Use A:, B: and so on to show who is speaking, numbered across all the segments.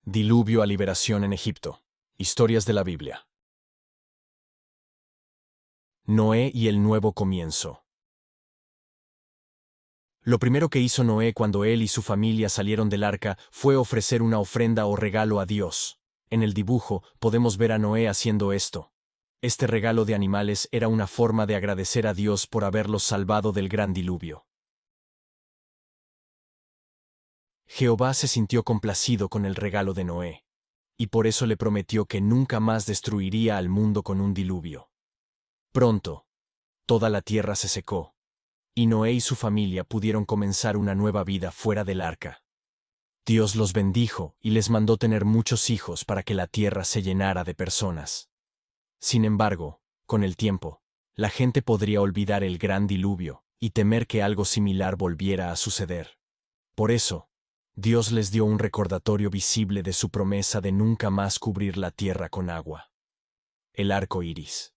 A: Diluvio a liberación en Egipto. Historias de la Biblia. Noé y el nuevo comienzo. Lo primero que hizo Noé cuando él y su familia salieron del arca fue ofrecer una ofrenda o regalo a Dios. En el dibujo podemos ver a Noé haciendo esto. Este regalo de animales era una forma de agradecer a Dios por haberlos salvado del gran diluvio. Jehová se sintió complacido con el regalo de Noé, y por eso le prometió que nunca más destruiría al mundo con un diluvio. Pronto, toda la tierra se secó, y Noé y su familia pudieron comenzar una nueva vida fuera del arca. Dios los bendijo y les mandó tener muchos hijos para que la tierra se llenara de personas. Sin embargo, con el tiempo, la gente podría olvidar el gran diluvio y temer que algo similar volviera a suceder. Por eso, Dios les dio un recordatorio visible de su promesa de nunca más cubrir la tierra con agua. El arco iris.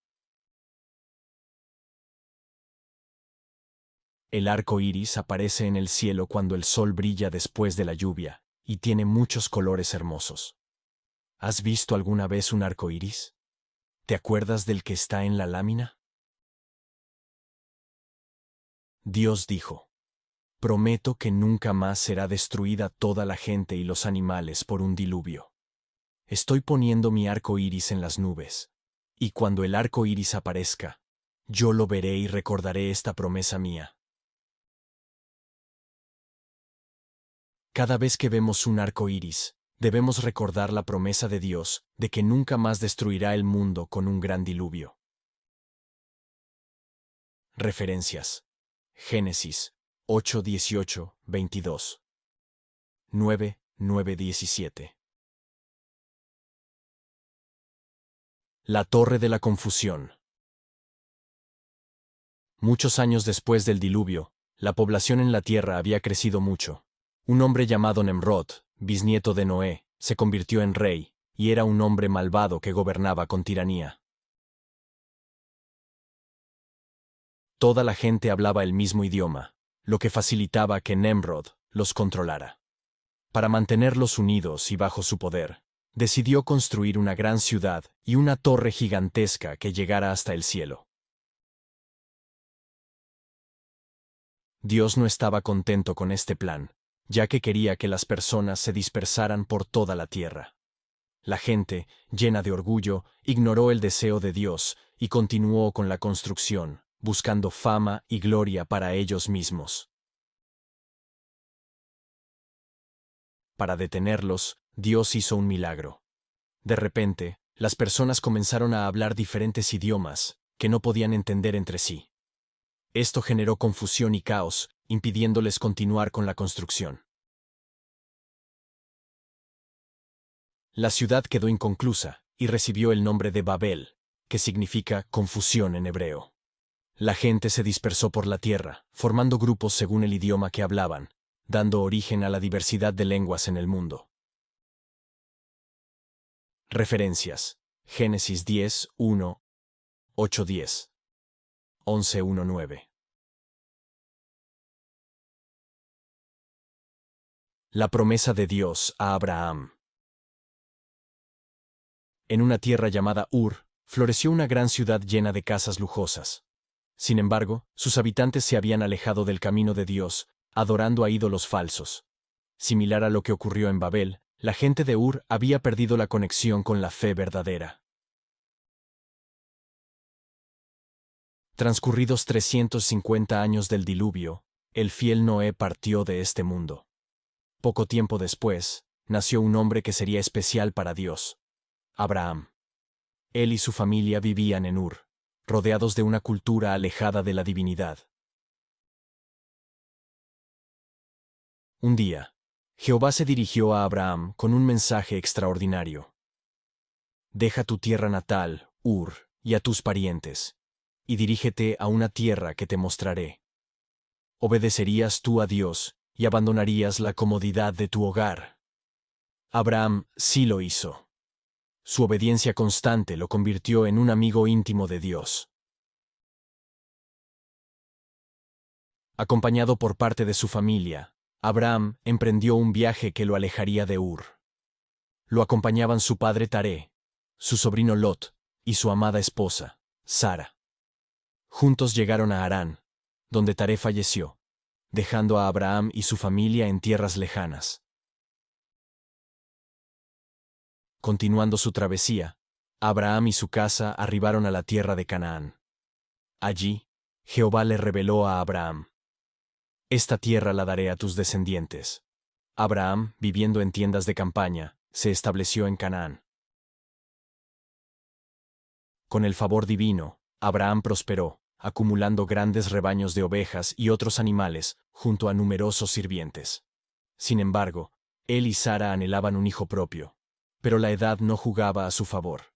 A: El arco iris aparece en el cielo cuando el sol brilla después de la lluvia, y tiene muchos colores hermosos. ¿Has visto alguna vez un arco iris? ¿Te acuerdas del que está en la lámina? Dios dijo: prometo que nunca más será destruida toda la gente y los animales por un diluvio. Estoy poniendo mi arco iris en las nubes, y cuando el arco iris aparezca, yo lo veré y recordaré esta promesa mía. Cada vez que vemos un arco iris, debemos recordar la promesa de Dios de que nunca más destruirá el mundo con un gran diluvio. Referencias: Génesis 8:18, 22. 9:17. La Torre de la Confusión. Muchos años después del diluvio, la población en la tierra había crecido mucho. Un hombre llamado Nemrod, bisnieto de Noé, se convirtió en rey, y era un hombre malvado que gobernaba con tiranía. Toda la gente hablaba el mismo idioma, lo que facilitaba que Nemrod los controlara. Para mantenerlos unidos y bajo su poder, decidió construir una gran ciudad y una torre gigantesca que llegara hasta el cielo. Dios no estaba contento con este plan, ya que quería que las personas se dispersaran por toda la tierra. La gente, llena de orgullo, ignoró el deseo de Dios y continuó con la construcción, buscando fama y gloria para ellos mismos. Para detenerlos, Dios hizo un milagro. De repente, las personas comenzaron a hablar diferentes idiomas que no podían entender entre sí. Esto generó confusión y caos, impidiéndoles continuar con la construcción. La ciudad quedó inconclusa y recibió el nombre de Babel, que significa confusión en hebreo. La gente se dispersó por la tierra, formando grupos según el idioma que hablaban, dando origen a la diversidad de lenguas en el mundo. Referencias: Génesis 10:1, 8:10, 11:1-9. La promesa de Dios a Abraham. En una tierra llamada Ur, floreció una gran ciudad llena de casas lujosas. Sin embargo, sus habitantes se habían alejado del camino de Dios, adorando a ídolos falsos. Similar a lo que ocurrió en Babel, la gente de Ur había perdido la conexión con la fe verdadera. Transcurridos 350 años del diluvio, el fiel Noé partió de este mundo. Poco tiempo después, nació un hombre que sería especial para Dios: Abraham. Él y su familia vivían en Ur, rodeados de una cultura alejada de la divinidad. Un día, Jehová se dirigió a Abraham con un mensaje extraordinario. Deja tu tierra natal, Ur, y a tus parientes, y dirígete a una tierra que te mostraré. ¿Obedecerías tú a Dios y abandonarías la comodidad de tu hogar? Abraham sí lo hizo. Su obediencia constante lo convirtió en un amigo íntimo de Dios. Acompañado por parte de su familia, Abraham emprendió un viaje que lo alejaría de Ur. Lo acompañaban su padre Taré, su sobrino Lot y su amada esposa, Sara. Juntos llegaron a Harán, donde Taré falleció, dejando a Abraham y su familia en tierras lejanas. Continuando su travesía, Abraham y su casa arribaron a la tierra de Canaán. Allí, Jehová le reveló a Abraham: «Esta tierra la daré a tus descendientes». Abraham, viviendo en tiendas de campaña, se estableció en Canaán. Con el favor divino, Abraham prosperó, acumulando grandes rebaños de ovejas y otros animales, junto a numerosos sirvientes. Sin embargo, él y Sara anhelaban un hijo propio, pero la edad no jugaba a su favor.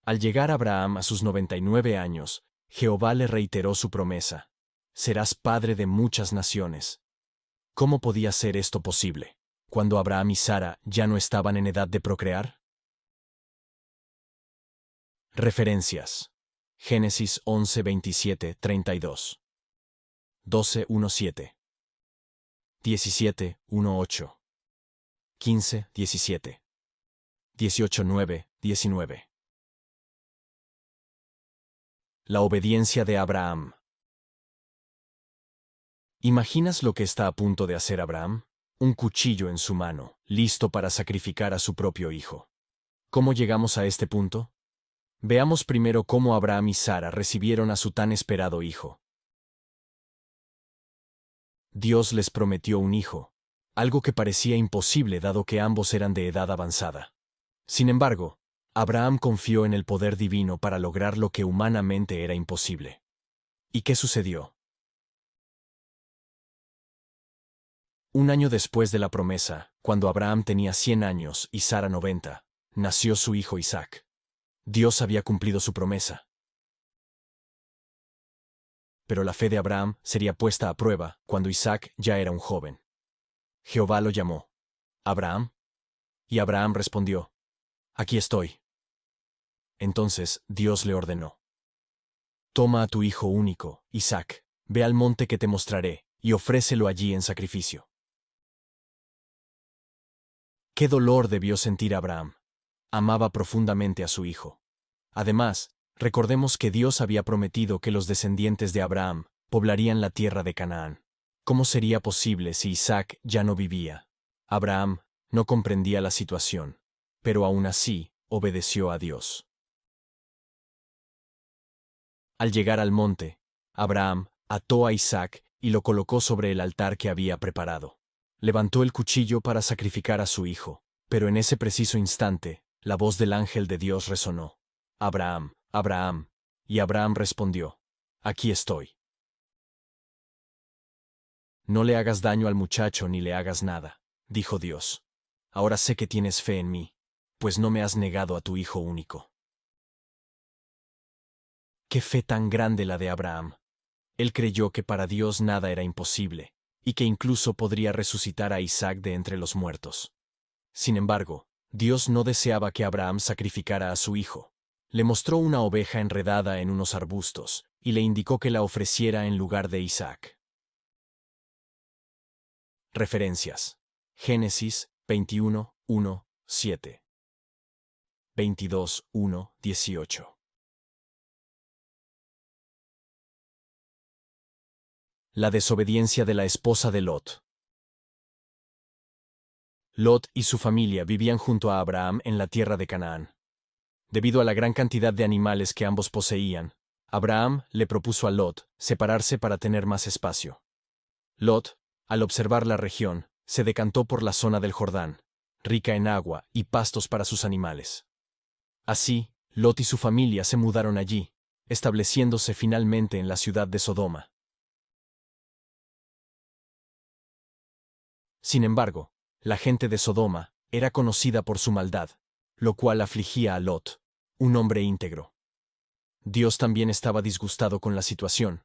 A: Al llegar Abraham a sus 99 años, Jehová le reiteró su promesa: «Serás padre de muchas naciones». ¿Cómo podía ser esto posible, cuando Abraham y Sara ya no estaban en edad de procrear? Referencias: Génesis 11, 27, 32. 12, 1, 7. 17, 1, 8. 15, 17. 18, 9, 19. La obediencia de Abraham. ¿Imaginas lo que está a punto de hacer Abraham? Un cuchillo en su mano, listo para sacrificar a su propio hijo. ¿Cómo llegamos a este punto? Veamos primero cómo Abraham y Sara recibieron a su tan esperado hijo. Dios les prometió un hijo, algo que parecía imposible dado que ambos eran de edad avanzada. Sin embargo, Abraham confió en el poder divino para lograr lo que humanamente era imposible. ¿Y qué sucedió? Un año después de la promesa, cuando Abraham tenía 100 años y Sara 90, nació su hijo Isaac. Dios había cumplido su promesa. Pero la fe de Abraham sería puesta a prueba cuando Isaac ya era un joven. Jehová lo llamó: «Abraham». Y Abraham respondió: «Aquí estoy». Entonces Dios le ordenó: «Toma a tu hijo único, Isaac, ve al monte que te mostraré, y ofrécelo allí en sacrificio». Qué dolor debió sentir Abraham. Amaba profundamente a su hijo. Además, recordemos que Dios había prometido que los descendientes de Abraham poblarían la tierra de Canaán. ¿Cómo sería posible si Isaac ya no vivía? Abraham no comprendía la situación, pero aún así obedeció a Dios. Al llegar al monte, Abraham ató a Isaac y lo colocó sobre el altar que había preparado. Levantó el cuchillo para sacrificar a su hijo, pero en ese preciso instante, la voz del ángel de Dios resonó: «Abraham, Abraham». Y Abraham respondió: «Aquí estoy». «No le hagas daño al muchacho ni le hagas nada», dijo Dios. «Ahora sé que tienes fe en mí, pues no me has negado a tu hijo único». Qué fe tan grande la de Abraham. Él creyó que para Dios nada era imposible, y que incluso podría resucitar a Isaac de entre los muertos. Sin embargo, Dios no deseaba que Abraham sacrificara a su hijo. Le mostró una oveja enredada en unos arbustos, y le indicó que la ofreciera en lugar de Isaac. Referencias: Génesis 21, 1, 7. 22, 1, 18. La desobediencia de la esposa de Lot. Lot y su familia vivían junto a Abraham en la tierra de Canaán. Debido a la gran cantidad de animales que ambos poseían, Abraham le propuso a Lot separarse para tener más espacio. Lot, al observar la región, se decantó por la zona del Jordán, rica en agua y pastos para sus animales. Así, Lot y su familia se mudaron allí, estableciéndose finalmente en la ciudad de Sodoma. Sin embargo, la gente de Sodoma era conocida por su maldad, lo cual afligía a Lot, un hombre íntegro. Dios también estaba disgustado con la situación,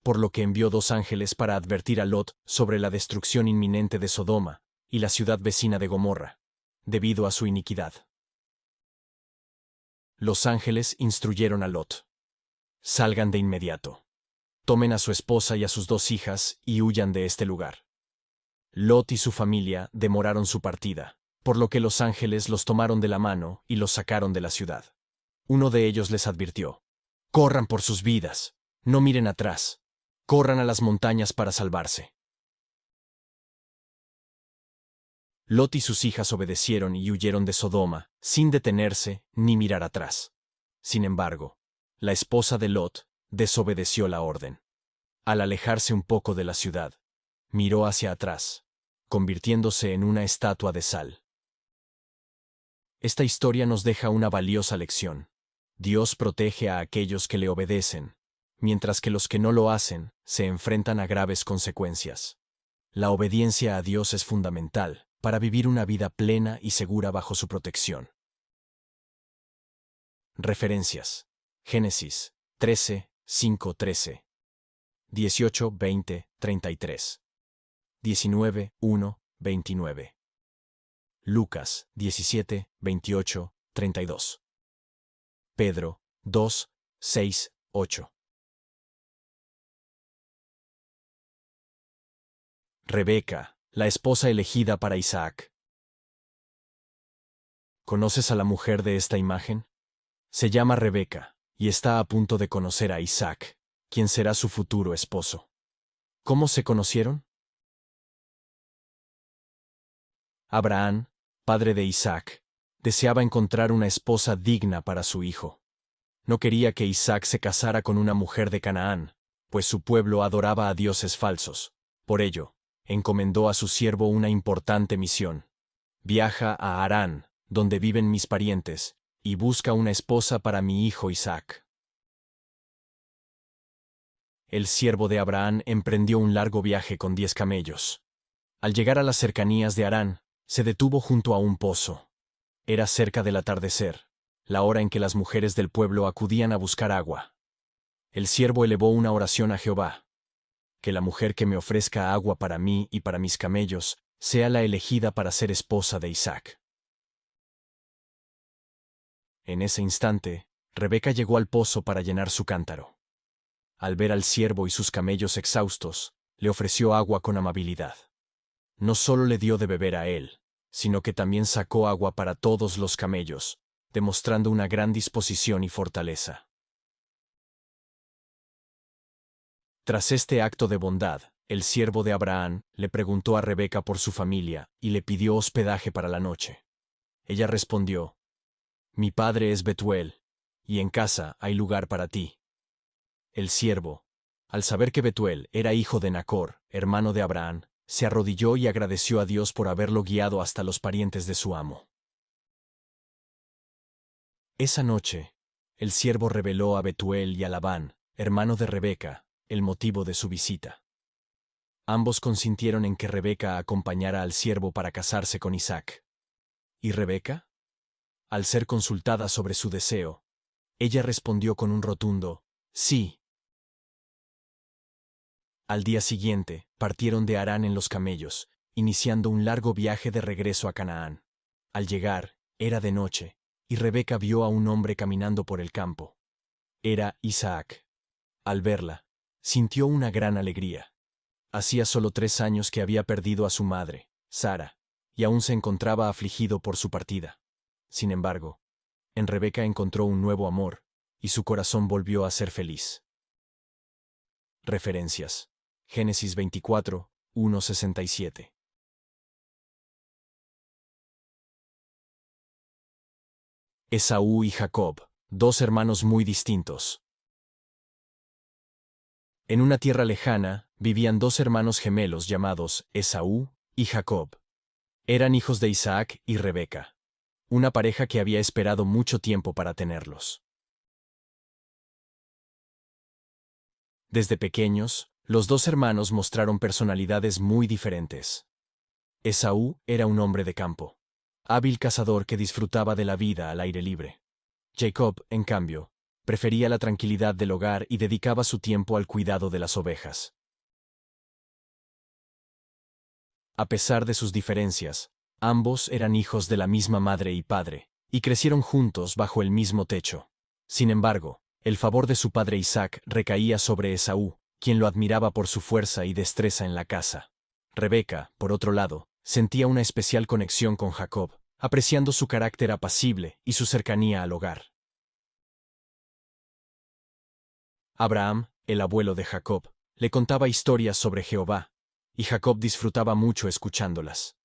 A: por lo que envió 2 ángeles para advertir a Lot sobre la destrucción inminente de Sodoma y la ciudad vecina de Gomorra, debido a su iniquidad. Los ángeles instruyeron a Lot: «Salgan de inmediato. Tomen a su esposa y a sus 2 hijas y huyan de este lugar». Lot y su familia demoraron su partida, por lo que los ángeles los tomaron de la mano y los sacaron de la ciudad. Uno de ellos les advirtió: «Corran por sus vidas, no miren atrás, corran a las montañas para salvarse». Lot y sus hijas obedecieron y huyeron de Sodoma, sin detenerse ni mirar atrás. Sin embargo, la esposa de Lot desobedeció la orden. Al alejarse un poco de la ciudad, miró hacia atrás, convirtiéndose en una estatua de sal. Esta historia nos deja una valiosa lección. Dios protege a aquellos que le obedecen, mientras que los que no lo hacen se enfrentan a graves consecuencias. La obediencia a Dios es fundamental para vivir una vida plena y segura bajo su protección. Referencias: Génesis 13, 5-13, 18, 20, 33, 19, 1, 29, Lucas 17, 28, 32, Pedro 2, 6, 8. Rebeca, la esposa elegida para Isaac. ¿Conoces a la mujer de esta imagen? Se llama Rebeca, y está a punto de conocer a Isaac, quien será su futuro esposo. ¿Cómo se conocieron? Abraham, padre de Isaac, deseaba encontrar una esposa digna para su hijo. No quería que Isaac se casara con una mujer de Canaán, pues su pueblo adoraba a dioses falsos. Por ello, encomendó a su siervo una importante misión. Viaja a Harán, donde viven mis parientes, y busca una esposa para mi hijo Isaac. El siervo de Abraham emprendió un largo viaje con 10 camellos. Al llegar a las cercanías de Harán, se detuvo junto a un pozo. Era cerca del atardecer, la hora en que las mujeres del pueblo acudían a buscar agua. El siervo elevó una oración a Jehová: «Que la mujer que me ofrezca agua para mí y para mis camellos sea la elegida para ser esposa de Isaac». En ese instante, Rebeca llegó al pozo para llenar su cántaro. Al ver al siervo y sus camellos exhaustos, le ofreció agua con amabilidad. No solo le dio de beber a él, sino que también sacó agua para todos los camellos, demostrando una gran disposición y fortaleza. Tras este acto de bondad, el siervo de Abraham le preguntó a Rebeca por su familia y le pidió hospedaje para la noche. Ella respondió: «Mi padre es Betuel, y en casa hay lugar para ti». El siervo, al saber que Betuel era hijo de Nacor, hermano de Abraham, se arrodilló y agradeció a Dios por haberlo guiado hasta los parientes de su amo. Esa noche, el siervo reveló a Betuel y a Labán, hermano de Rebeca, el motivo de su visita. Ambos consintieron en que Rebeca acompañara al siervo para casarse con Isaac. ¿Y Rebeca? Al ser consultada sobre su deseo, ella respondió con un rotundo sí. Al día siguiente, partieron de Harán en los camellos, iniciando un largo viaje de regreso a Canaán. Al llegar, era de noche, y Rebeca vio a un hombre caminando por el campo. Era Isaac. Al verla, sintió una gran alegría. Hacía solo 3 años que había perdido a su madre, Sara, y aún se encontraba afligido por su partida. Sin embargo, en Rebeca encontró un nuevo amor, y su corazón volvió a ser feliz. Referencias: Génesis 24, 1-67. Esaú y Jacob, 2 hermanos muy distintos. En una tierra lejana, vivían 2 hermanos gemelos llamados Esaú y Jacob. Eran hijos de Isaac y Rebeca, una pareja que había esperado mucho tiempo para tenerlos. Desde pequeños, los 2 hermanos mostraron personalidades muy diferentes. Esaú era un hombre de campo, hábil cazador que disfrutaba de la vida al aire libre. Jacob, en cambio, prefería la tranquilidad del hogar y dedicaba su tiempo al cuidado de las ovejas. A pesar de sus diferencias, ambos eran hijos de la misma madre y padre, y crecieron juntos bajo el mismo techo. Sin embargo, el favor de su padre Isaac recaía sobre Esaú, quien lo admiraba por su fuerza y destreza en la caza. Rebeca, por otro lado, sentía una especial conexión con Jacob, apreciando su carácter apacible y su cercanía al hogar. Abraham, el abuelo de Jacob, le contaba historias sobre Jehová, y Jacob disfrutaba mucho escuchándolas.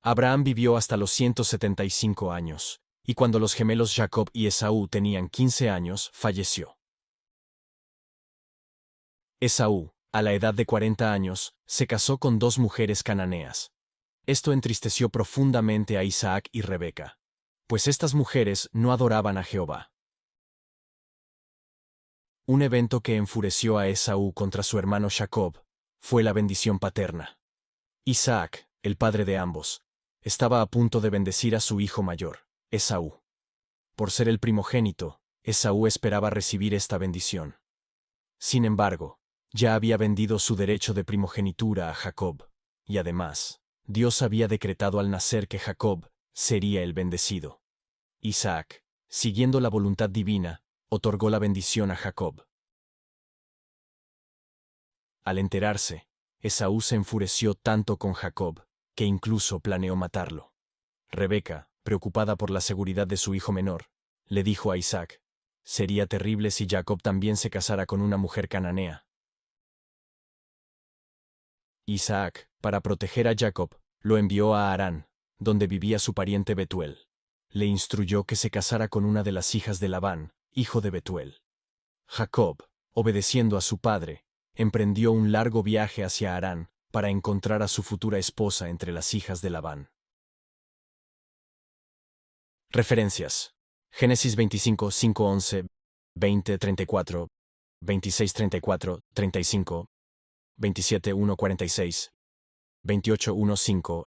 A: Abraham vivió hasta los 175 años, y cuando los gemelos Jacob y Esaú tenían 15 años, falleció. Esaú, a la edad de 40 años, se casó con 2 mujeres cananeas. Esto entristeció profundamente a Isaac y Rebeca, pues estas mujeres no adoraban a Jehová. Un evento que enfureció a Esaú contra su hermano Jacob fue la bendición paterna. Isaac, el padre de ambos, estaba a punto de bendecir a su hijo mayor, Esaú. Por ser el primogénito, Esaú esperaba recibir esta bendición. Sin embargo, ya había vendido su derecho de primogenitura a Jacob, y además, Dios había decretado al nacer que Jacob sería el bendecido. Isaac, siguiendo la voluntad divina, otorgó la bendición a Jacob. Al enterarse, Esaú se enfureció tanto con Jacob, que incluso planeó matarlo. Rebeca, preocupada por la seguridad de su hijo menor, le dijo a Isaac: «Sería terrible si Jacob también se casara con una mujer cananea». Isaac, para proteger a Jacob, lo envió a Harán, donde vivía su pariente Betuel. Le instruyó que se casara con una de las hijas de Labán, hijo de Betuel. Jacob, obedeciendo a su padre, emprendió un largo viaje hacia Harán para encontrar a su futura esposa entre las hijas de Labán. Referencias: Génesis 25, 5, 11, 20, 34, 26, 34, 35, 27, 1, 46, 28, 1, 5,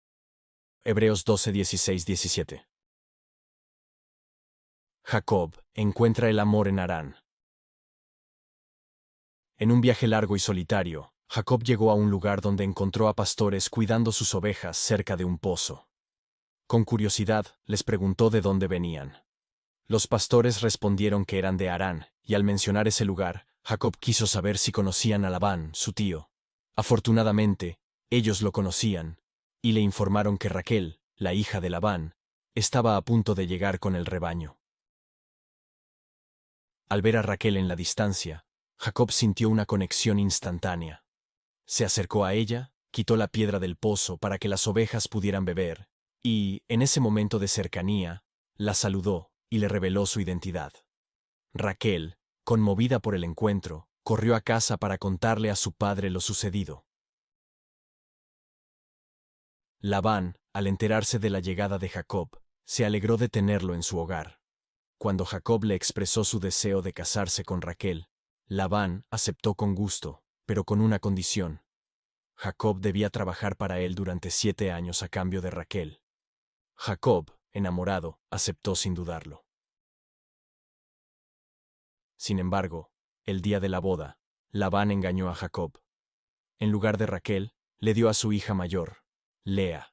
A: Hebreos 12, 16, 17. Jacob encuentra el amor en Harán. En un viaje largo y solitario, Jacob llegó a un lugar donde encontró a pastores cuidando sus ovejas cerca de un pozo. Con curiosidad, les preguntó de dónde venían. Los pastores respondieron que eran de Harán, y al mencionar ese lugar, Jacob quiso saber si conocían a Labán, su tío. Afortunadamente, ellos lo conocían, y le informaron que Raquel, la hija de Labán, estaba a punto de llegar con el rebaño. Al ver a Raquel en la distancia, Jacob sintió una conexión instantánea. Se acercó a ella, quitó la piedra del pozo para que las ovejas pudieran beber, y, en ese momento de cercanía, la saludó y le reveló su identidad. Raquel, conmovida por el encuentro, corrió a casa para contarle a su padre lo sucedido. Labán, al enterarse de la llegada de Jacob, se alegró de tenerlo en su hogar. Cuando Jacob le expresó su deseo de casarse con Raquel, Labán aceptó con gusto, pero con una condición. Jacob debía trabajar para él durante 7 años a cambio de Raquel. Jacob, enamorado, aceptó sin dudarlo. Sin embargo, el día de la boda, Labán engañó a Jacob. En lugar de Raquel, le dio a su hija mayor, Lea.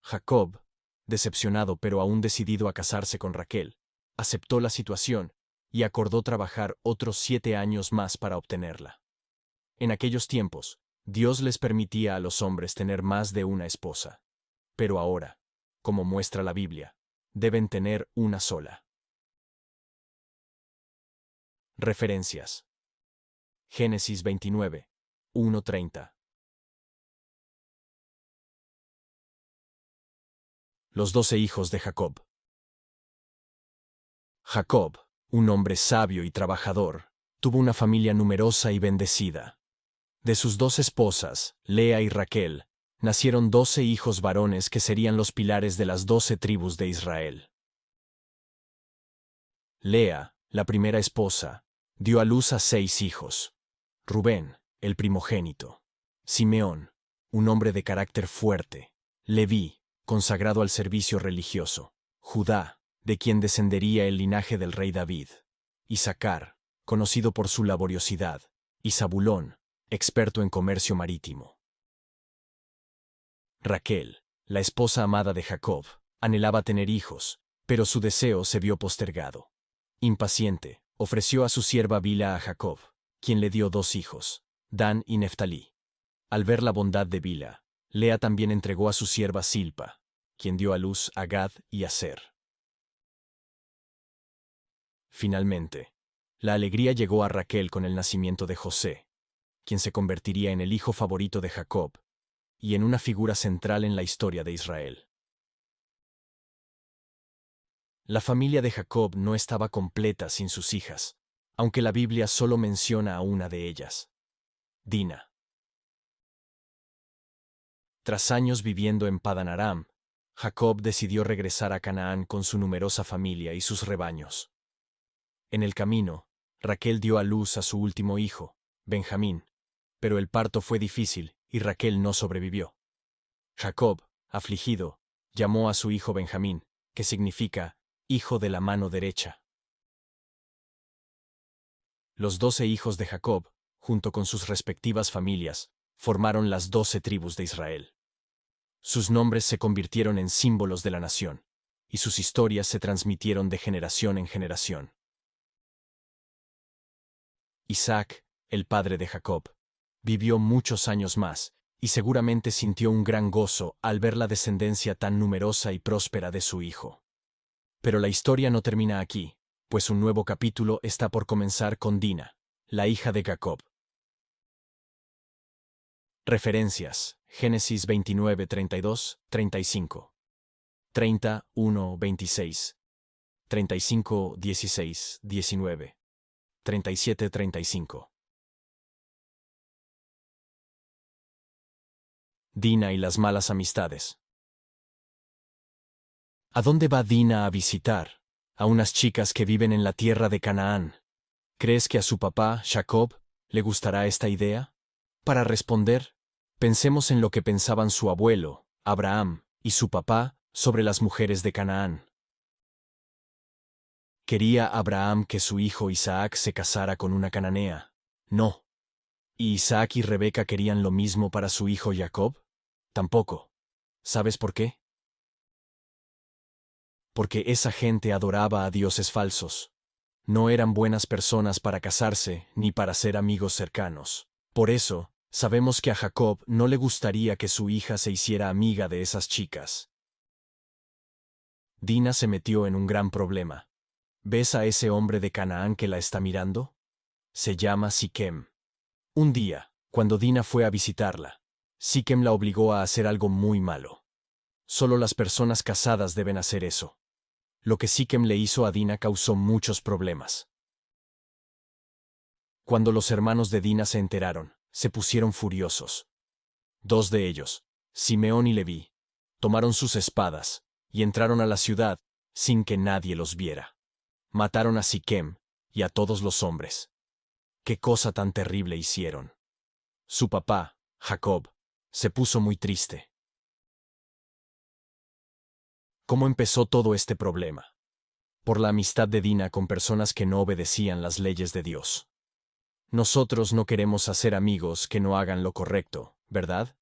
A: Jacob, decepcionado pero aún decidido a casarse con Raquel, aceptó la situación y acordó trabajar otros 7 años más para obtenerla. En aquellos tiempos, Dios les permitía a los hombres tener más de una esposa. Pero ahora, como muestra la Biblia, deben tener una sola. Referencias: Génesis 29, 1-30. Los 12 hijos de Jacob. Jacob, un hombre sabio y trabajador, tuvo una familia numerosa y bendecida. De sus 2 esposas, Lea y Raquel, nacieron 12 hijos varones que serían los pilares de las 12 tribus de Israel. Lea, la primera esposa, dio a luz a 6 hijos. Rubén, el primogénito. Simeón, un hombre de carácter fuerte. Leví, consagrado al servicio religioso. Judá, de quien descendería el linaje del rey David. Isaacar, conocido por su laboriosidad. Y Zabulón, experto en comercio marítimo. Raquel, la esposa amada de Jacob, anhelaba tener hijos, pero su deseo se vio postergado. Impaciente, ofreció a su sierva Bila a Jacob, quien le dio 2 hijos, Dan y Neftalí. Al ver la bondad de Bila, Lea también entregó a su sierva Silpa, quien dio a luz a Gad y Aser. Finalmente, la alegría llegó a Raquel con el nacimiento de José, quien se convertiría en el hijo favorito de Jacob y en una figura central en la historia de Israel. La familia de Jacob no estaba completa sin sus hijas, aunque la Biblia solo menciona a una de ellas, Dina. Tras años viviendo en Padan Aram, Jacob decidió regresar a Canaán con su numerosa familia y sus rebaños. En el camino, Raquel dio a luz a su último hijo, Benjamín, pero el parto fue difícil y Raquel no sobrevivió. Jacob, afligido, llamó a su hijo Benjamín, que significa hijo de la mano derecha. Los 12 hijos de Jacob, junto con sus respectivas familias, formaron las 12 tribus de Israel. Sus nombres se convirtieron en símbolos de la nación, y sus historias se transmitieron de generación en generación. Isaac, el padre de Jacob, vivió muchos años más, y seguramente sintió un gran gozo al ver la descendencia tan numerosa y próspera de su hijo. Pero la historia no termina aquí, pues un nuevo capítulo está por comenzar con Dina, la hija de Jacob. Referencias: Génesis 29, 32, 35, 30, 1, 26, 35, 16, 19, 37, 35. Dina y las malas amistades. ¿A dónde va Dina a visitar? A unas chicas que viven en la tierra de Canaán. ¿Crees que a su papá, Jacob, le gustará esta idea? Para responder, pensemos en lo que pensaban su abuelo, Abraham, y su papá sobre las mujeres de Canaán. ¿Quería Abraham que su hijo Isaac se casara con una cananea? No. ¿Y Isaac y Rebeca querían lo mismo para su hijo Jacob? Tampoco. ¿Sabes por qué? Porque esa gente adoraba a dioses falsos. No eran buenas personas para casarse ni para ser amigos cercanos. Por eso, sabemos que a Jacob no le gustaría que su hija se hiciera amiga de esas chicas. Dina se metió en un gran problema. ¿Ves a ese hombre de Canaán que la está mirando? Se llama Siquem. Un día, cuando Dina fue a visitarla, Siquem la obligó a hacer algo muy malo. Solo las personas casadas deben hacer eso. Lo que Siquem le hizo a Dina causó muchos problemas. Cuando los hermanos de Dina se enteraron, se pusieron furiosos. 2 de ellos, Simeón y Leví, tomaron sus espadas y entraron a la ciudad sin que nadie los viera. Mataron a Siquem y a todos los hombres. ¡Qué cosa tan terrible hicieron! Su papá, Jacob, se puso muy triste. ¿Cómo empezó todo este problema? Por la amistad de Dina con personas que no obedecían las leyes de Dios. Nosotros no queremos hacer amigos que no hagan lo correcto, ¿verdad?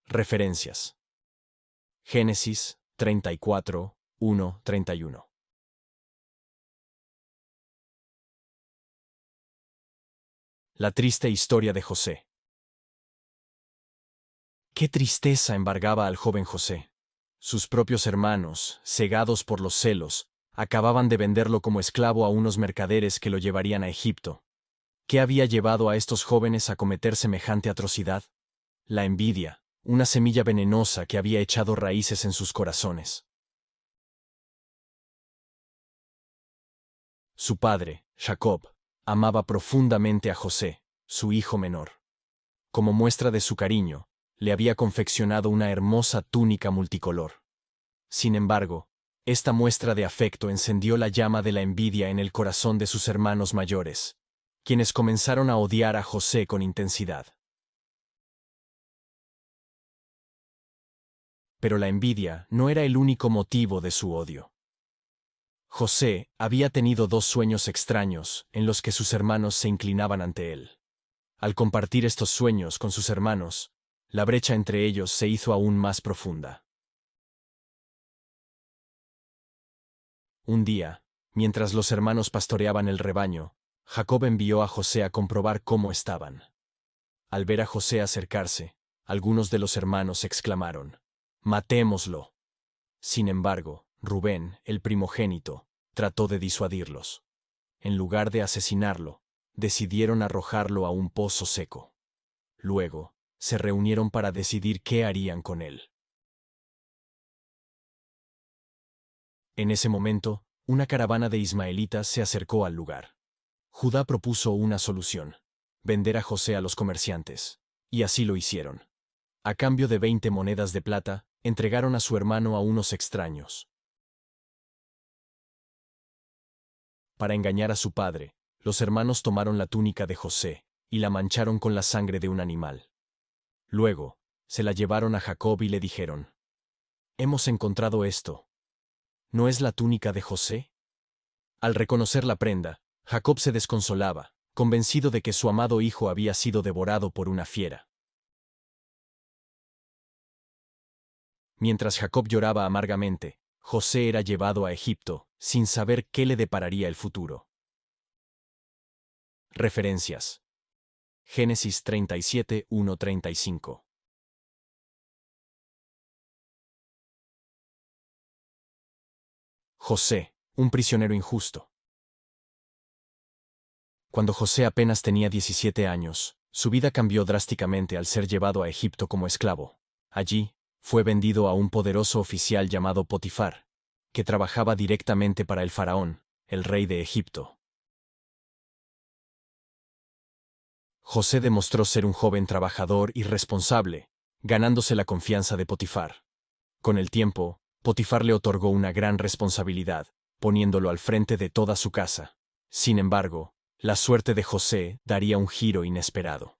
A: Referencias: Génesis 34, 1, 31. La triste historia de José. Qué tristeza embargaba al joven José. Sus propios hermanos, cegados por los celos, acababan de venderlo como esclavo a unos mercaderes que lo llevarían a Egipto. ¿Qué había llevado a estos jóvenes a cometer semejante atrocidad? La envidia, una semilla venenosa que había echado raíces en sus corazones. Su padre, Jacob, amaba profundamente a José, su hijo menor. Como muestra de su cariño, le había confeccionado una hermosa túnica multicolor. Sin embargo, esta muestra de afecto encendió la llama de la envidia en el corazón de sus hermanos mayores, quienes comenzaron a odiar a José con intensidad. Pero la envidia no era el único motivo de su odio. José había tenido 2 sueños extraños en los que sus hermanos se inclinaban ante él. Al compartir estos sueños con sus hermanos, la brecha entre ellos se hizo aún más profunda. Un día, mientras los hermanos pastoreaban el rebaño, Jacob envió a José a comprobar cómo estaban. Al ver a José acercarse, algunos de los hermanos exclamaron: «¡Matémoslo!». Sin embargo, Rubén, el primogénito, trató de disuadirlos. En lugar de asesinarlo, decidieron arrojarlo a un pozo seco. Luego, se reunieron para decidir qué harían con él. En ese momento, una caravana de ismaelitas se acercó al lugar. Judá propuso una solución: vender a José a los comerciantes. Y así lo hicieron. A cambio de 20 monedas de plata, entregaron a su hermano a unos extraños. Para engañar a su padre, los hermanos tomaron la túnica de José y la mancharon con la sangre de un animal. Luego, se la llevaron a Jacob y le dijeron: «Hemos encontrado esto. ¿No es la túnica de José?». Al reconocer la prenda, Jacob se desconsolaba, convencido de que su amado hijo había sido devorado por una fiera. Mientras Jacob lloraba amargamente, José era llevado a Egipto, sin saber qué le depararía el futuro. Referencias: Génesis 37, 1-35. José, un prisionero injusto. Cuando José apenas tenía 17 años, su vida cambió drásticamente al ser llevado a Egipto como esclavo. Allí, fue vendido a un poderoso oficial llamado Potifar, que trabajaba directamente para el faraón, el rey de Egipto. José demostró ser un joven trabajador y responsable, ganándose la confianza de Potifar. Con el tiempo, Potifar le otorgó una gran responsabilidad, poniéndolo al frente de toda su casa. Sin embargo, la suerte de José daría un giro inesperado.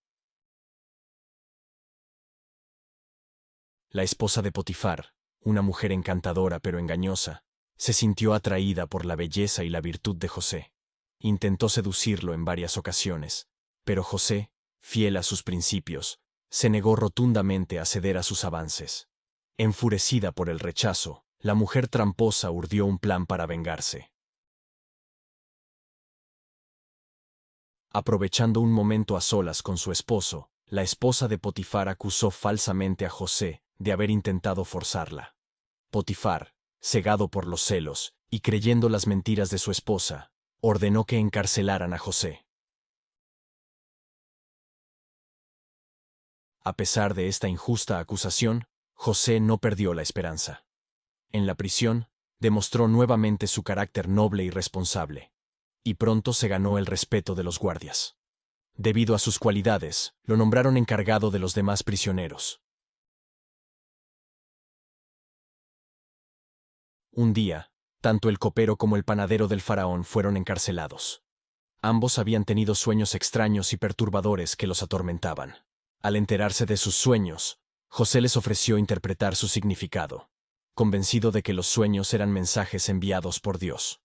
A: La esposa de Potifar, una mujer encantadora pero engañosa, se sintió atraída por la belleza y la virtud de José. Intentó seducirlo en varias ocasiones, pero José, fiel a sus principios, se negó rotundamente a ceder a sus avances. Enfurecida por el rechazo, la mujer tramposa urdió un plan para vengarse. Aprovechando un momento a solas con su esposo, la esposa de Potifar acusó falsamente a José de haber intentado forzarla. Potifar, cegado por los celos y creyendo las mentiras de su esposa, ordenó que encarcelaran a José. A pesar de esta injusta acusación, José no perdió la esperanza. En la prisión, demostró nuevamente su carácter noble y responsable, y pronto se ganó el respeto de los guardias. Debido a sus cualidades, lo nombraron encargado de los demás prisioneros. Un día, tanto el copero como el panadero del faraón fueron encarcelados. Ambos habían tenido sueños extraños y perturbadores que los atormentaban. Al enterarse de sus sueños, José les ofreció interpretar su significado, convencido de que los sueños eran mensajes enviados por Dios.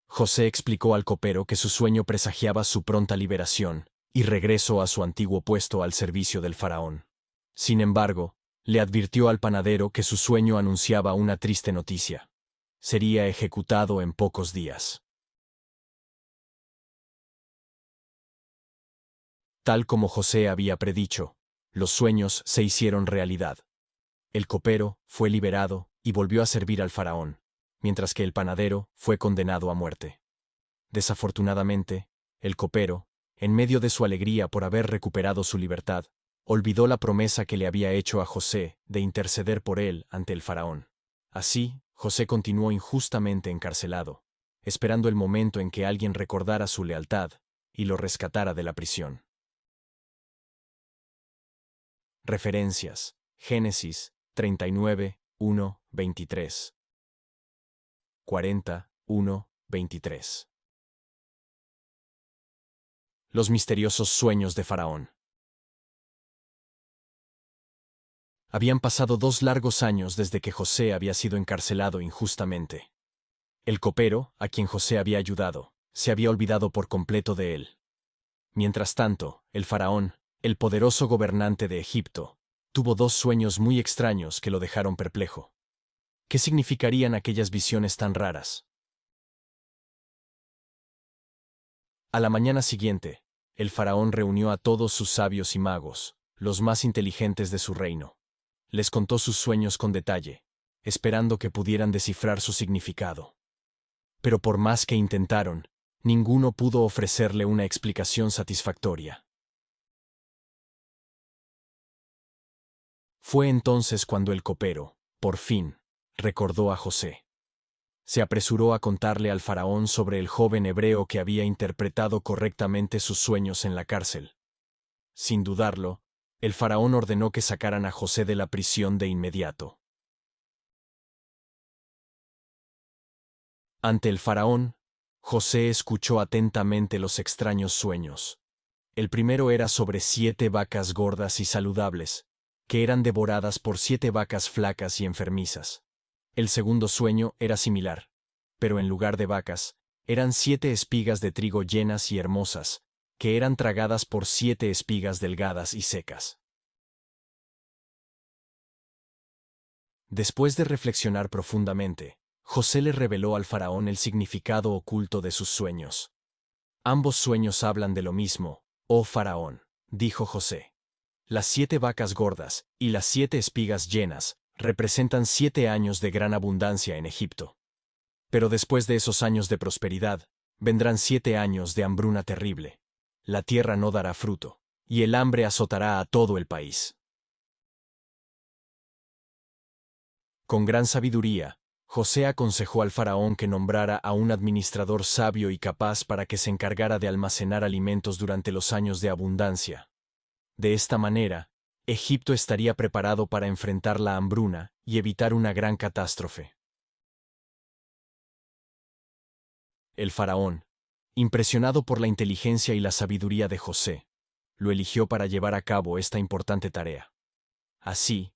A: José explicó al copero que su sueño presagiaba su pronta liberación y regreso a su antiguo puesto al servicio del faraón. Sin embargo, le advirtió al panadero que su sueño anunciaba una triste noticia: sería ejecutado en pocos días. Tal como José había predicho, los sueños se hicieron realidad. El copero fue liberado y volvió a servir al faraón, mientras que el panadero fue condenado a muerte. Desafortunadamente, el copero, en medio de su alegría por haber recuperado su libertad, olvidó la promesa que le había hecho a José de interceder por él ante el faraón. Así, José continuó injustamente encarcelado, esperando el momento en que alguien recordara su lealtad y lo rescatara de la prisión. Referencias: Génesis 39, 1, 23. 40, 1, 23. Los misteriosos sueños de Faraón. Habían pasado 2 largos años desde que José había sido encarcelado injustamente. El copero, a quien José había ayudado, se había olvidado por completo de él. Mientras tanto, el faraón, el poderoso gobernante de Egipto, tuvo 2 sueños muy extraños que lo dejaron perplejo. ¿Qué significarían aquellas visiones tan raras? A la mañana siguiente, el faraón reunió a todos sus sabios y magos, los más inteligentes de su reino. Les contó sus sueños con detalle, esperando que pudieran descifrar su significado. Pero por más que intentaron, ninguno pudo ofrecerle una explicación satisfactoria. Fue entonces cuando el copero, por fin, recordó a José. Se apresuró a contarle al faraón sobre el joven hebreo que había interpretado correctamente sus sueños en la cárcel. Sin dudarlo, el faraón ordenó que sacaran a José de la prisión de inmediato. Ante el faraón, José escuchó atentamente los extraños sueños. El primero era sobre 7 vacas gordas y saludables, que eran devoradas por 7 vacas flacas y enfermizas. El segundo sueño era similar, pero en lugar de vacas, eran 7 espigas de trigo llenas y hermosas, que eran tragadas por 7 espigas delgadas y secas. Después de reflexionar profundamente, José le reveló al faraón el significado oculto de sus sueños. Ambos sueños hablan de lo mismo, oh faraón, dijo José. Las 7 vacas gordas y las 7 espigas llenas representan 7 años de gran abundancia en Egipto. Pero después de esos años de prosperidad, vendrán 7 años de hambruna terrible. La tierra no dará fruto, y el hambre azotará a todo el país. Con gran sabiduría, José aconsejó al faraón que nombrara a un administrador sabio y capaz para que se encargara de almacenar alimentos durante los años de abundancia. De esta manera, Egipto estaría preparado para enfrentar la hambruna y evitar una gran catástrofe. El faraón, impresionado por la inteligencia y la sabiduría de José, lo eligió para llevar a cabo esta importante tarea. Así,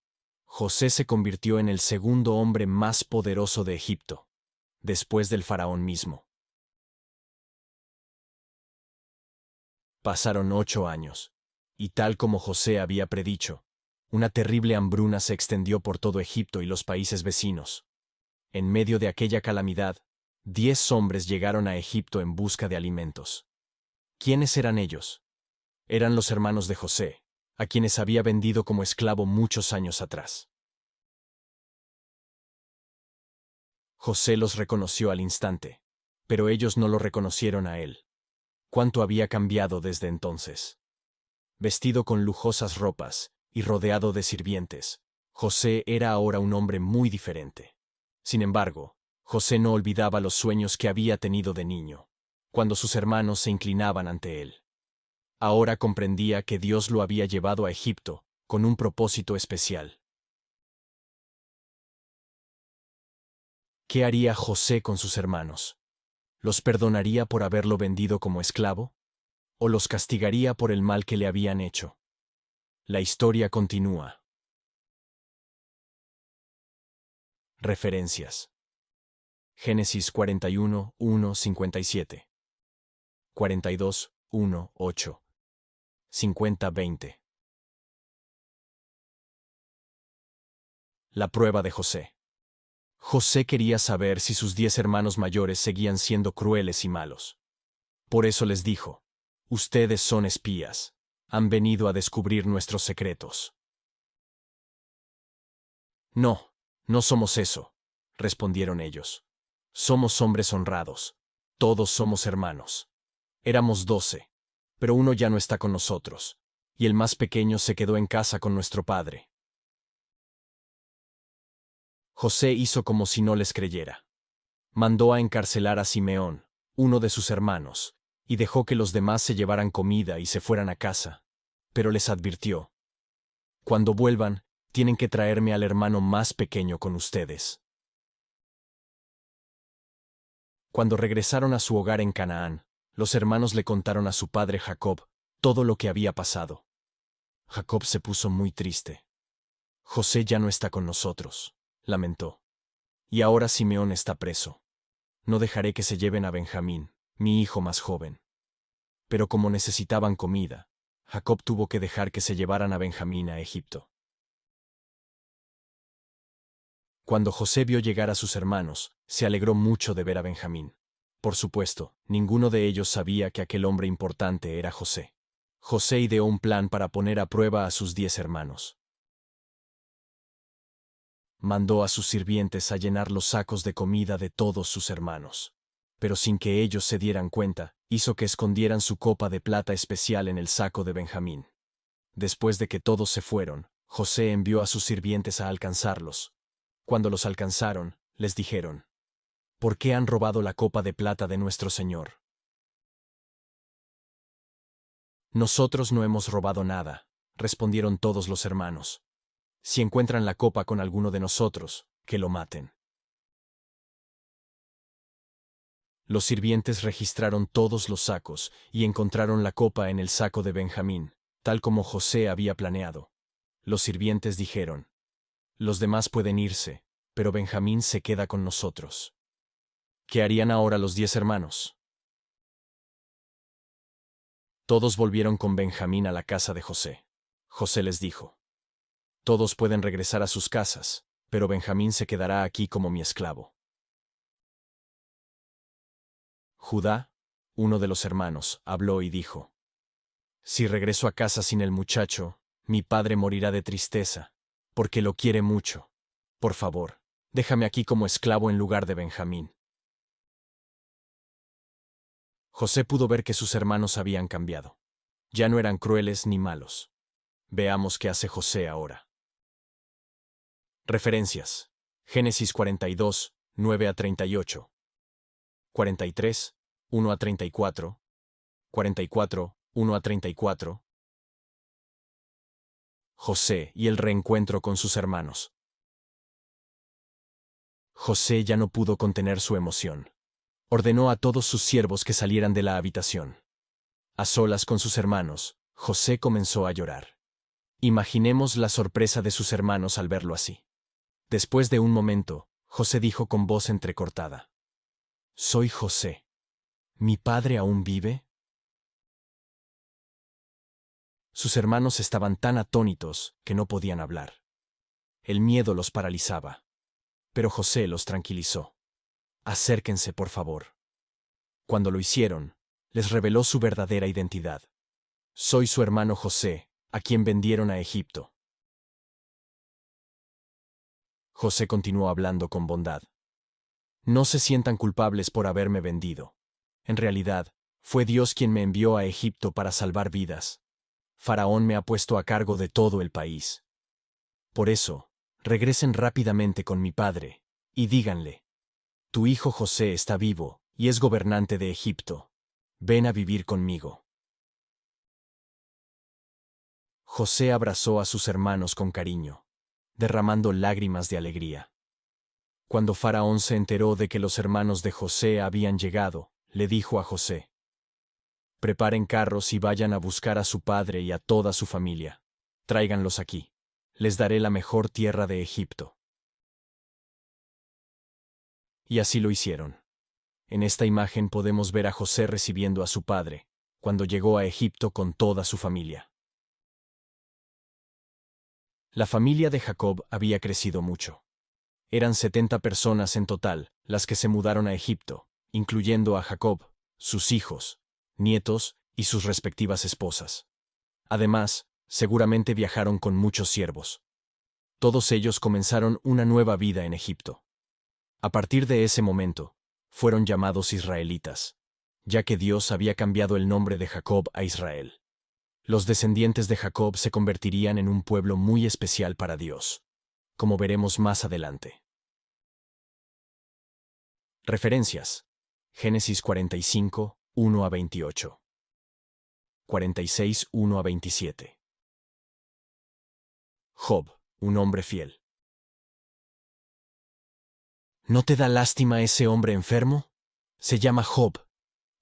A: José se convirtió en el segundo hombre más poderoso de Egipto, después del faraón mismo. Pasaron 8 años, y tal como José había predicho, una terrible hambruna se extendió por todo Egipto y los países vecinos. En medio de aquella calamidad, 10 hombres llegaron a Egipto en busca de alimentos. ¿Quiénes eran ellos? Eran los hermanos de José, a quienes había vendido como esclavo muchos años atrás. José los reconoció al instante, pero ellos no lo reconocieron a él. ¿Cuánto había cambiado desde entonces? Vestido con lujosas ropas y rodeado de sirvientes, José era ahora un hombre muy diferente. Sin embargo, José no olvidaba los sueños que había tenido de niño, cuando sus hermanos se inclinaban ante él. Ahora comprendía que Dios lo había llevado a Egipto con un propósito especial. ¿Qué haría José con sus hermanos? ¿Los perdonaría por haberlo vendido como esclavo? ¿O los castigaría por el mal que le habían hecho? La historia continúa. Referencias. Génesis 41, 1, 57. 42, 1, 8. 50, 20. La prueba de José. José quería saber si sus 10 hermanos mayores seguían siendo crueles y malos. Por eso les dijo: ustedes son espías, han venido a descubrir nuestros secretos. No, no somos eso, respondieron ellos. Somos hombres honrados, todos somos hermanos. Éramos 12, pero uno ya no está con nosotros, y el más pequeño se quedó en casa con nuestro padre. José hizo como si no les creyera. Mandó a encarcelar a Simeón, uno de sus hermanos, y dejó que los demás se llevaran comida y se fueran a casa. Pero les advirtió: cuando vuelvan, tienen que traerme al hermano más pequeño con ustedes. Cuando regresaron a su hogar en Canaán, los hermanos le contaron a su padre Jacob todo lo que había pasado. Jacob se puso muy triste. José ya no está con nosotros, lamentó. Y ahora Simeón está preso. No dejaré que se lleven a Benjamín, mi hijo más joven. Pero como necesitaban comida, Jacob tuvo que dejar que se llevaran a Benjamín a Egipto. Cuando José vio llegar a sus hermanos, se alegró mucho de ver a Benjamín. Por supuesto, ninguno de ellos sabía que aquel hombre importante era José. José ideó un plan para poner a prueba a sus 10 hermanos. Mandó a sus sirvientes a llenar los sacos de comida de todos sus hermanos. Pero sin que ellos se dieran cuenta, hizo que escondieran su copa de plata especial en el saco de Benjamín. Después de que todos se fueron, José envió a sus sirvientes a alcanzarlos. Cuando los alcanzaron, les dijeron: ¿Por qué han robado la copa de plata de nuestro señor? Nosotros no hemos robado nada, respondieron todos los hermanos. Si encuentran la copa con alguno de nosotros, que lo maten. Los sirvientes registraron todos los sacos y encontraron la copa en el saco de Benjamín, tal como José había planeado. Los sirvientes dijeron: Los demás pueden irse, pero Benjamín se queda con nosotros. ¿Qué harían ahora los 10 hermanos? Todos volvieron con Benjamín a la casa de José. José les dijo: Todos pueden regresar a sus casas, pero Benjamín se quedará aquí como mi esclavo. Judá, uno de los hermanos, habló y dijo: Si regreso a casa sin el muchacho, mi padre morirá de tristeza, porque lo quiere mucho. Por favor, déjame aquí como esclavo en lugar de Benjamín. José pudo ver que sus hermanos habían cambiado. Ya no eran crueles ni malos. Veamos qué hace José ahora. Referencias: Génesis 42, 9 a 38. 43, 1 a 34. 44, 1 a 34. José y el reencuentro con sus hermanos. José ya no pudo contener su emoción. Ordenó a todos sus siervos que salieran de la habitación. A solas con sus hermanos, José comenzó a llorar. Imaginemos la sorpresa de sus hermanos al verlo así. Después de un momento, José dijo con voz entrecortada: Soy José. ¿Mi padre aún vive? Sus hermanos estaban tan atónitos que no podían hablar. El miedo los paralizaba. Pero José los tranquilizó. Acérquense, por favor. Cuando lo hicieron, les reveló su verdadera identidad. Soy su hermano José, a quien vendieron a Egipto. José continuó hablando con bondad. No se sientan culpables por haberme vendido. En realidad, fue Dios quien me envió a Egipto para salvar vidas. Faraón me ha puesto a cargo de todo el país. Por eso, regresen rápidamente con mi padre, y díganle: Tu hijo José está vivo, y es gobernante de Egipto. Ven a vivir conmigo. José abrazó a sus hermanos con cariño, derramando lágrimas de alegría. Cuando Faraón se enteró de que los hermanos de José habían llegado, le dijo a José: Preparen carros y vayan a buscar a su padre y a toda su familia. Tráiganlos aquí. Les daré la mejor tierra de Egipto. Y así lo hicieron. En esta imagen podemos ver a José recibiendo a su padre, cuando llegó a Egipto con toda su familia. La familia de Jacob había crecido mucho. Eran 70 personas en total las que se mudaron a Egipto, incluyendo a Jacob, sus hijos, nietos y sus respectivas esposas. Además, seguramente viajaron con muchos siervos. Todos ellos comenzaron una nueva vida en Egipto. A partir de ese momento, fueron llamados israelitas, ya que Dios había cambiado el nombre de Jacob a Israel. Los descendientes de Jacob se convertirían en un pueblo muy especial para Dios, como veremos más adelante. Referencias: Génesis 45, 1 a 28. 46, 1 a 27. Job, un hombre fiel. ¿No te da lástima ese hombre enfermo? Se llama Job,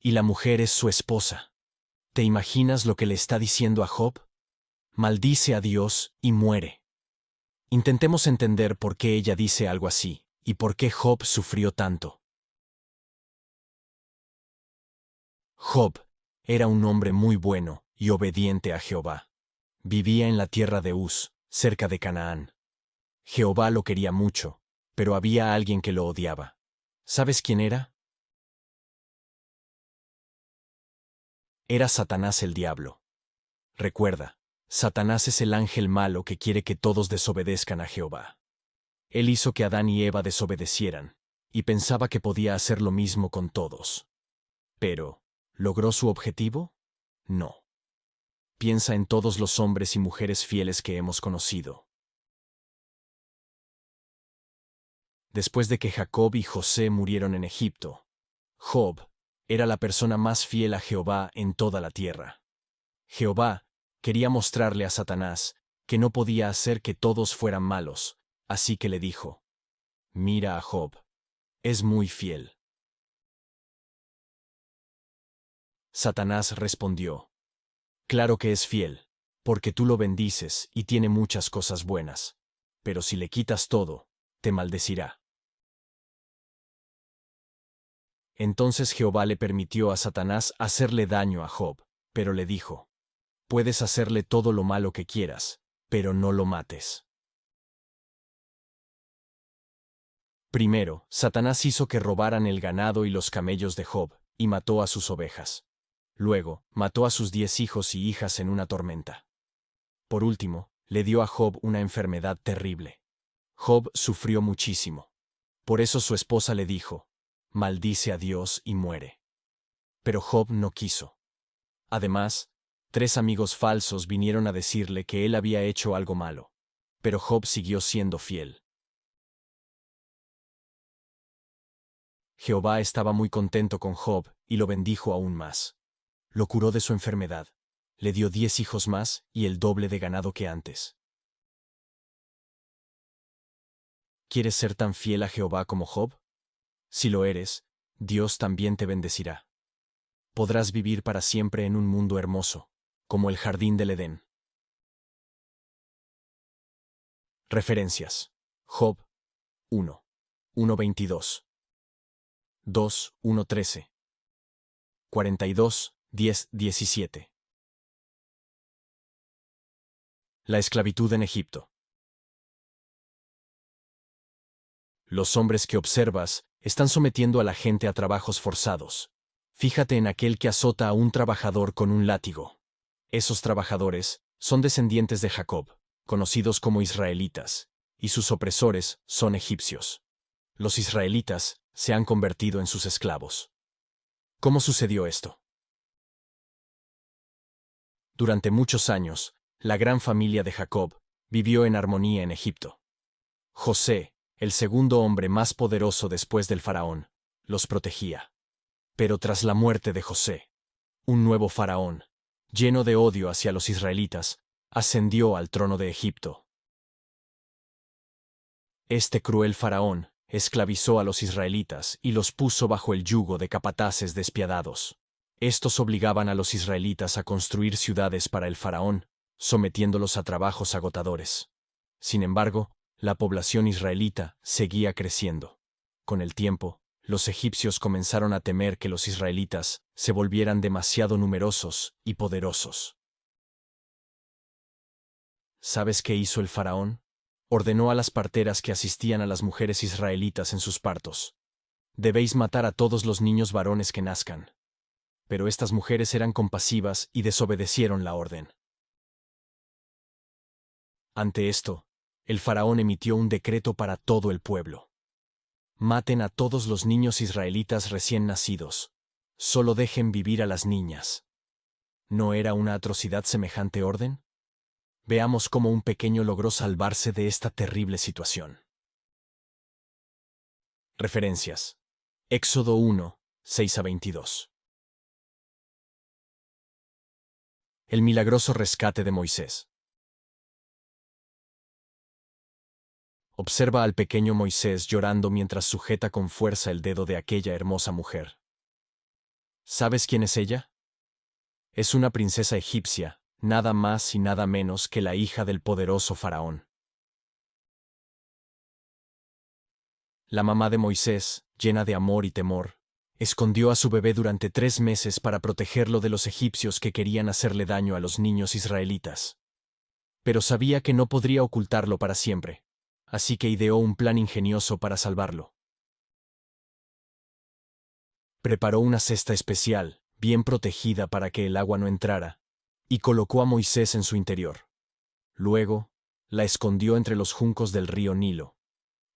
A: y la mujer es su esposa. ¿Te imaginas lo que le está diciendo a Job? Maldice a Dios y muere. Intentemos entender por qué ella dice algo así, y por qué Job sufrió tanto. Job era un hombre muy bueno y obediente a Jehová. Vivía en la tierra de Uz, cerca de Canaán. Jehová lo quería mucho, pero había alguien que lo odiaba. ¿Sabes quién era? Era Satanás el diablo. Recuerda, Satanás es el ángel malo que quiere que todos desobedezcan a Jehová. Él hizo que Adán y Eva desobedecieran, y pensaba que podía hacer lo mismo con todos. Pero, ¿logró su objetivo? No. Piensa en todos los hombres y mujeres fieles que hemos conocido. Después de que Jacob y José murieron en Egipto, Job era la persona más fiel a Jehová en toda la tierra. Jehová quería mostrarle a Satanás que no podía hacer que todos fueran malos, así que le dijo: «Mira a Job, es muy fiel». Satanás respondió: «Claro que es fiel, porque tú lo bendices y tiene muchas cosas buenas, pero si le quitas todo, te maldecirá». Entonces Jehová le permitió a Satanás hacerle daño a Job, pero le dijo: «Puedes hacerle todo lo malo que quieras, pero no lo mates». Primero, Satanás hizo que robaran el ganado y los camellos de Job, y mató a sus ovejas. Luego, mató a sus 10 hijos y hijas en una tormenta. Por último, le dio a Job una enfermedad terrible. Job sufrió muchísimo. Por eso su esposa le dijo: «Maldice a Dios y muere». Pero Job no quiso. Además, 3 amigos falsos vinieron a decirle que él había hecho algo malo. Pero Job siguió siendo fiel. Jehová estaba muy contento con Job y lo bendijo aún más. Lo curó de su enfermedad, le dio 10 hijos más y el doble de ganado que antes. ¿Quieres ser tan fiel a Jehová como Job? Si lo eres, Dios también te bendecirá. Podrás vivir para siempre en un mundo hermoso, como el jardín del Edén. Referencias: Job 1, 1:22, 2, 1:13, 42, 10, 17. La esclavitud en Egipto. Los hombres que observas están sometiendo a la gente a trabajos forzados. Fíjate en aquel que azota a un trabajador con un látigo. Esos trabajadores son descendientes de Jacob, conocidos como israelitas, y sus opresores son egipcios. Los israelitas se han convertido en sus esclavos. ¿Cómo sucedió esto? Durante muchos años, la gran familia de Jacob vivió en armonía en Egipto. José, el segundo hombre más poderoso después del faraón, los protegía. Pero tras la muerte de José, un nuevo faraón, lleno de odio hacia los israelitas, ascendió al trono de Egipto. Este cruel faraón esclavizó a los israelitas y los puso bajo el yugo de capataces despiadados. Estos obligaban a los israelitas a construir ciudades para el faraón, sometiéndolos a trabajos agotadores. Sin embargo, la población israelita seguía creciendo. Con el tiempo, los egipcios comenzaron a temer que los israelitas se volvieran demasiado numerosos y poderosos. ¿Sabes qué hizo el faraón? Ordenó a las parteras que asistían a las mujeres israelitas en sus partos: «Debéis matar a todos los niños varones que nazcan». Pero estas mujeres eran compasivas y desobedecieron la orden. Ante esto, el faraón emitió un decreto para todo el pueblo: «Maten a todos los niños israelitas recién nacidos. Solo dejen vivir a las niñas». ¿No era una atrocidad semejante orden? Veamos cómo un pequeño logró salvarse de esta terrible situación. Referencias: Éxodo 1, 6-22. El milagroso rescate de Moisés. Observa al pequeño Moisés llorando mientras sujeta con fuerza el dedo de aquella hermosa mujer. ¿Sabes quién es ella? Es una princesa egipcia, nada más y nada menos que la hija del poderoso faraón. La mamá de Moisés, llena de amor y temor, escondió a su bebé durante 3 meses para protegerlo de los egipcios que querían hacerle daño a los niños israelitas. Pero sabía que no podría ocultarlo para siempre, así que ideó un plan ingenioso para salvarlo. Preparó una cesta especial, bien protegida para que el agua no entrara, y colocó a Moisés en su interior. Luego, la escondió entre los juncos del río Nilo,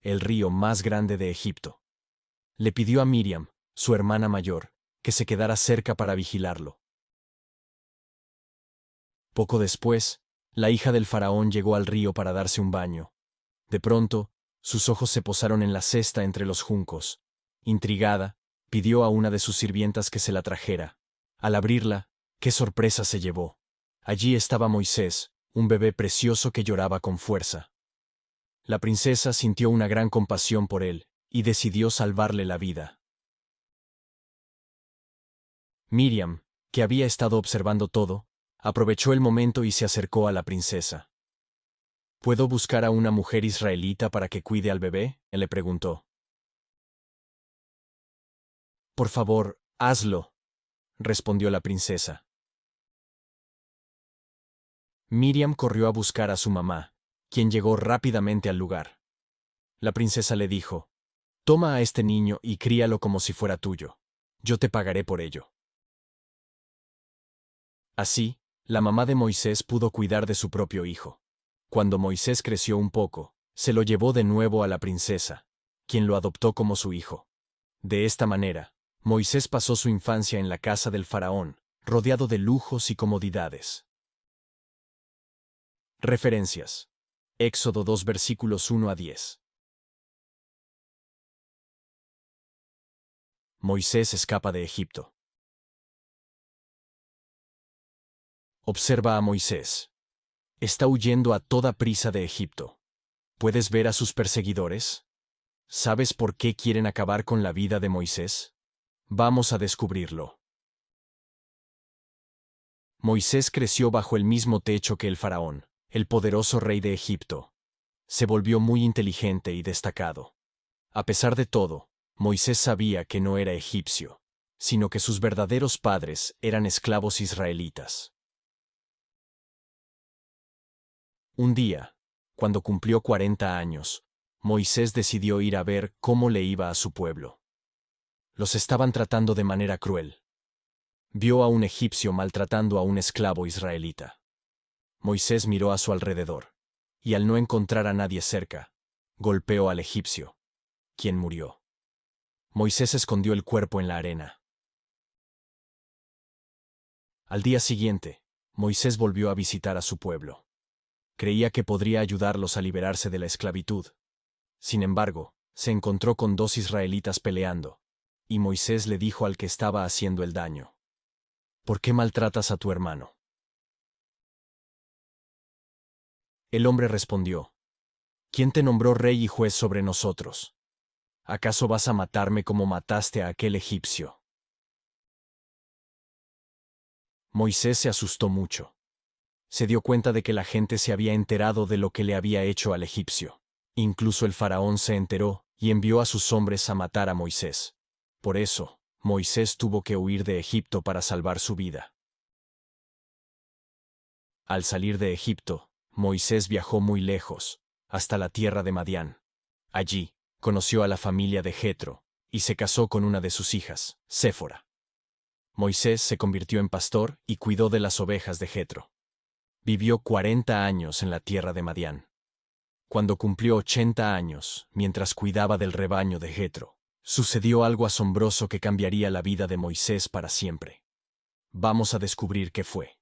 A: el río más grande de Egipto. Le pidió a Miriam, su hermana mayor, que se quedara cerca para vigilarlo. Poco después, la hija del faraón llegó al río para darse un baño. De pronto, sus ojos se posaron en la cesta entre los juncos. Intrigada, pidió a una de sus sirvientas que se la trajera. Al abrirla, qué sorpresa se llevó. Allí estaba Moisés, un bebé precioso que lloraba con fuerza. La princesa sintió una gran compasión por él, y decidió salvarle la vida. Miriam, que había estado observando todo, aprovechó el momento y se acercó a la princesa. ¿Puedo buscar a una mujer israelita para que cuide al bebé?, le preguntó. Por favor, hazlo, respondió la princesa. Miriam corrió a buscar a su mamá, quien llegó rápidamente al lugar. La princesa le dijo, «Toma a este niño y críalo como si fuera tuyo. Yo te pagaré por ello». Así, la mamá de Moisés pudo cuidar de su propio hijo. Cuando Moisés creció un poco, se lo llevó de nuevo a la princesa, quien lo adoptó como su hijo. De esta manera, Moisés pasó su infancia en la casa del faraón, rodeado de lujos y comodidades. Referencias. Éxodo 2 versículos 1 a 10. Moisés escapa de Egipto. Observa a Moisés. Está huyendo a toda prisa de Egipto. ¿Puedes ver a sus perseguidores? ¿Sabes por qué quieren acabar con la vida de Moisés? Vamos a descubrirlo. Moisés creció bajo el mismo techo que el faraón, el poderoso rey de Egipto. Se volvió muy inteligente y destacado. A pesar de todo, Moisés sabía que no era egipcio, sino que sus verdaderos padres eran esclavos israelitas. Un día, cuando cumplió 40 años, Moisés decidió ir a ver cómo le iba a su pueblo. Los estaban tratando de manera cruel. Vio a un egipcio maltratando a un esclavo israelita. Moisés miró a su alrededor, y al no encontrar a nadie cerca, golpeó al egipcio, quien murió. Moisés escondió el cuerpo en la arena. Al día siguiente, Moisés volvió a visitar a su pueblo. Creía que podría ayudarlos a liberarse de la esclavitud. Sin embargo, se encontró con 2 israelitas peleando, y Moisés le dijo al que estaba haciendo el daño, ¿por qué maltratas a tu hermano? El hombre respondió, ¿quién te nombró rey y juez sobre nosotros? ¿Acaso vas a matarme como mataste a aquel egipcio? Moisés se asustó mucho. Se dio cuenta de que la gente se había enterado de lo que le había hecho al egipcio. Incluso el faraón se enteró y envió a sus hombres a matar a Moisés. Por eso, Moisés tuvo que huir de Egipto para salvar su vida. Al salir de Egipto, Moisés viajó muy lejos, hasta la tierra de Madián. Allí, conoció a la familia de Jetro, y se casó con una de sus hijas, Séfora. Moisés se convirtió en pastor y cuidó de las ovejas de Jetro. Vivió 40 años en la tierra de Madián. Cuando cumplió 80 años, mientras cuidaba del rebaño de Jetro, sucedió algo asombroso que cambiaría la vida de Moisés para siempre. Vamos a descubrir qué fue.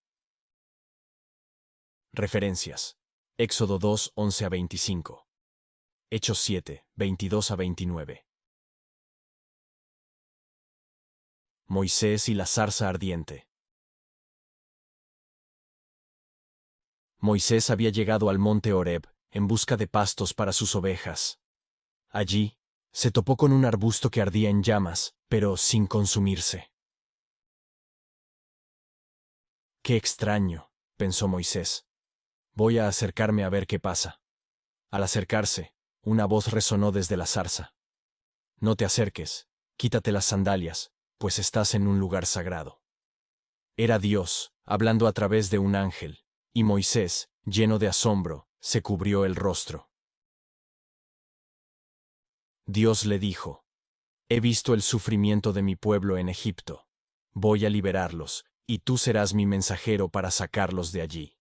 A: Referencias. Éxodo 2, 11 a 25. Hechos 7, 22 a 29. Moisés y la zarza ardiente. Moisés había llegado al monte Horeb en busca de pastos para sus ovejas. Allí, se topó con un arbusto que ardía en llamas, pero sin consumirse. «Qué extraño», pensó Moisés. «Voy a acercarme a ver qué pasa». Al acercarse, una voz resonó desde la zarza. «No te acerques, quítate las sandalias, pues estás en un lugar sagrado». Era Dios, hablando a través de un ángel, y Moisés, lleno de asombro, se cubrió el rostro. Dios le dijo, «He visto el sufrimiento de mi pueblo en Egipto. Voy a liberarlos, y tú serás mi mensajero para sacarlos de allí.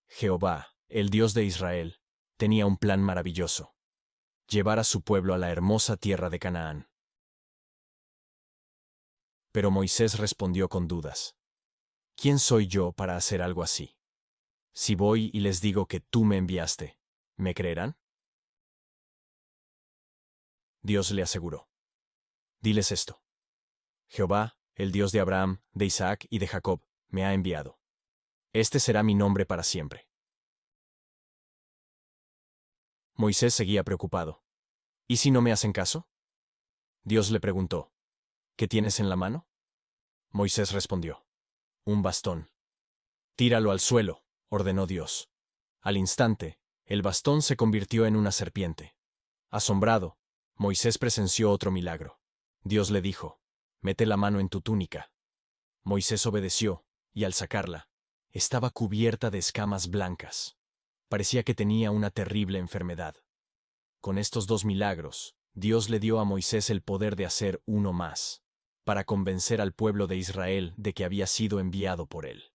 A: Jehová, el Dios de Israel, tenía un plan maravilloso: llevar a su pueblo a la hermosa tierra de Canaán. Pero Moisés respondió con dudas. ¿Quién soy yo para hacer algo así? Si voy y les digo que tú me enviaste, ¿me creerán? Dios le aseguró. Diles esto: Jehová, el Dios de Abraham, de Isaac y de Jacob, me ha enviado. Este será mi nombre para siempre. Moisés seguía preocupado. ¿Y si no me hacen caso? Dios le preguntó: ¿Qué tienes en la mano? Moisés respondió: un bastón. Tíralo al suelo, ordenó Dios. Al instante, el bastón se convirtió en una serpiente. Asombrado, Moisés presenció otro milagro. Dios le dijo: mete la mano en tu túnica. Moisés obedeció, y al sacarla, estaba cubierta de escamas blancas. Parecía que tenía una terrible enfermedad. Con estos dos milagros, Dios le dio a Moisés el poder de hacer uno más, para convencer al pueblo de Israel de que había sido enviado por él.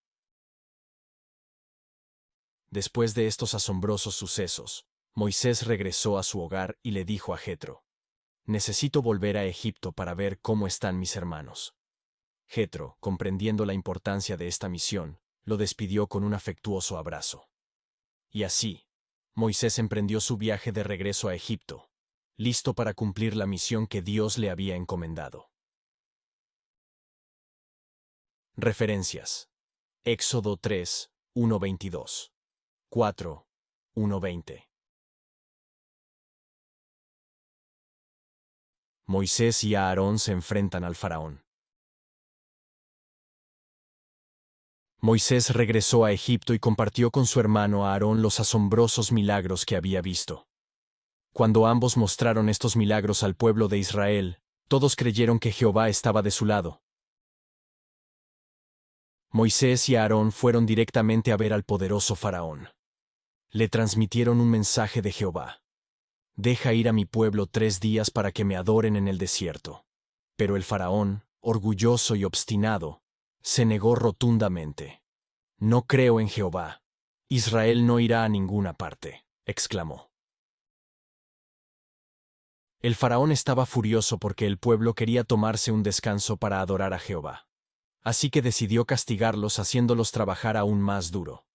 A: Después de estos asombrosos sucesos, Moisés regresó a su hogar y le dijo a Jetro: necesito volver a Egipto para ver cómo están mis hermanos. Jetro, comprendiendo la importancia de esta misión, lo despidió con un afectuoso abrazo. Y así, Moisés emprendió su viaje de regreso a Egipto, listo para cumplir la misión que Dios le había encomendado. Referencias: Éxodo 3, 1:22. 4, 1:20. Moisés y Aarón se enfrentan al faraón. Moisés regresó a Egipto y compartió con su hermano Aarón los asombrosos milagros que había visto. Cuando ambos mostraron estos milagros al pueblo de Israel, todos creyeron que Jehová estaba de su lado. Moisés y Aarón fueron directamente a ver al poderoso faraón. Le transmitieron un mensaje de Jehová: deja ir a mi pueblo 3 días para que me adoren en el desierto. Pero el faraón, orgulloso y obstinado, se negó rotundamente. No creo en Jehová. Israel no irá a ninguna parte, exclamó. El faraón estaba furioso porque el pueblo quería tomarse un descanso para adorar a Jehová. Así que decidió castigarlos haciéndolos trabajar aún más duro.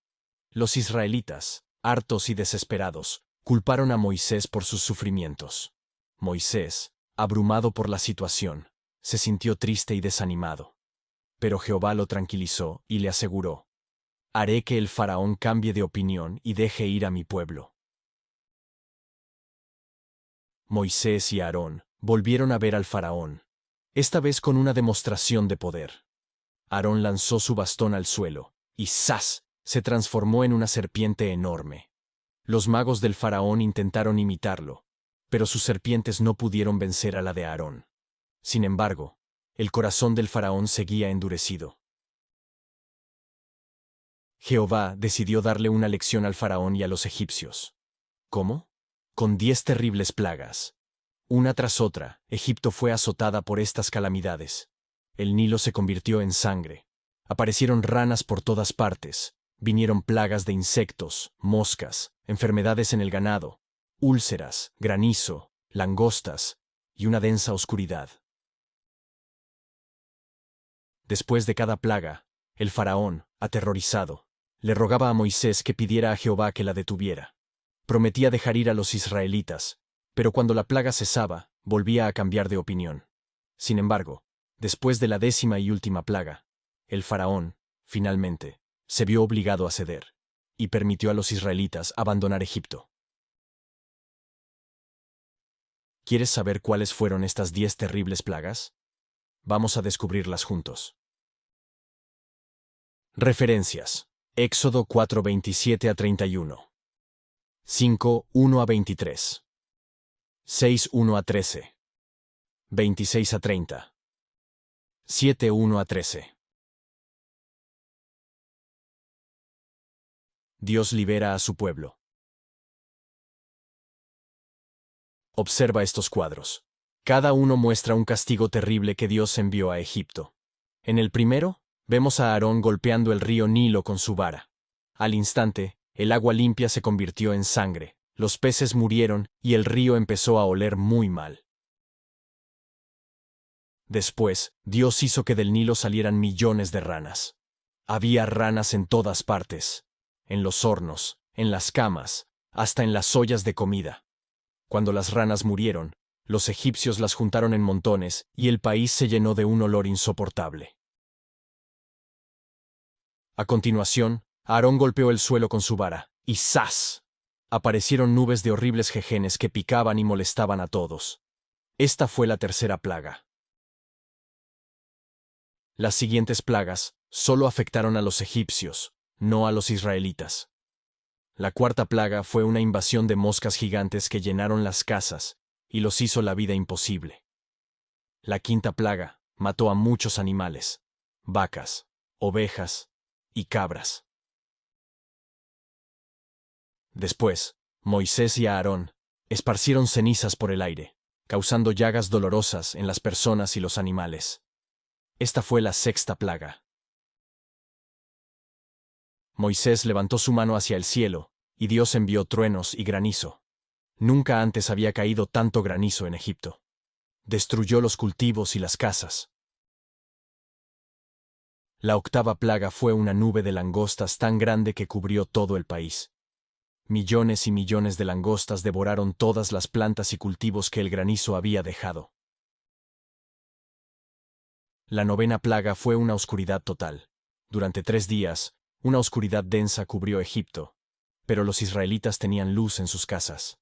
A: Los israelitas, hartos y desesperados, culparon a Moisés por sus sufrimientos. Moisés, abrumado por la situación, se sintió triste y desanimado. Pero Jehová lo tranquilizó y le aseguró: haré que el faraón cambie de opinión y deje ir a mi pueblo. Moisés y Aarón volvieron a ver al faraón, esta vez con una demostración de poder. Aarón lanzó su bastón al suelo, y ¡zas!, se transformó en una serpiente enorme. Los magos del faraón intentaron imitarlo, pero sus serpientes no pudieron vencer a la de Aarón. Sin embargo, el corazón del faraón seguía endurecido. Jehová decidió darle una lección al faraón y a los egipcios. ¿Cómo? Con 10 terribles plagas. Una tras otra, Egipto fue azotada por estas calamidades. El Nilo se convirtió en sangre. Aparecieron ranas por todas partes. Vinieron plagas de insectos, moscas, enfermedades en el ganado, úlceras, granizo, langostas y una densa oscuridad. Después de cada plaga, el faraón, aterrorizado, le rogaba a Moisés que pidiera a Jehová que la detuviera. Prometía dejar ir a los israelitas, pero cuando la plaga cesaba, volvía a cambiar de opinión. Sin embargo, después de la 10ª y última plaga, el faraón, finalmente, se vio obligado a ceder, y permitió a los israelitas abandonar Egipto. ¿Quieres saber cuáles fueron estas 10 terribles plagas? Vamos a descubrirlas juntos. Referencias: Éxodo 4:27-31. 5:1-23. 6:1-13. 26-30. 7:1-13. Dios libera a su pueblo. Observa estos cuadros. Cada uno muestra un castigo terrible que Dios envió a Egipto. En el primero, vemos a Aarón golpeando el río Nilo con su vara. Al instante, el agua limpia se convirtió en sangre, los peces murieron y el río empezó a oler muy mal. Después, Dios hizo que del Nilo salieran millones de ranas. Había ranas en todas partes, en los hornos, en las camas, hasta en las ollas de comida. Cuando las ranas murieron, los egipcios las juntaron en montones y el país se llenó de un olor insoportable. A continuación, Aarón golpeó el suelo con su vara, y ¡zas! Aparecieron nubes de horribles jejenes que picaban y molestaban a todos. Esta fue la tercera plaga. Las siguientes plagas solo afectaron a los egipcios, no a los israelitas. La cuarta plaga fue una invasión de moscas gigantes que llenaron las casas y los hizo la vida imposible. La quinta plaga mató a muchos animales, vacas, ovejas y cabras. Después, Moisés y Aarón esparcieron cenizas por el aire, causando llagas dolorosas en las personas y los animales. Esta fue la sexta plaga. Moisés levantó su mano hacia el cielo, y Dios envió truenos y granizo. Nunca antes había caído tanto granizo en Egipto. Destruyó los cultivos y las casas. La octava plaga fue una nube de langostas tan grande que cubrió todo el país. Millones y millones de langostas devoraron todas las plantas y cultivos que el granizo había dejado. La novena plaga fue una oscuridad total. Durante 3 días, una oscuridad densa cubrió Egipto, pero los israelitas tenían luz en sus casas.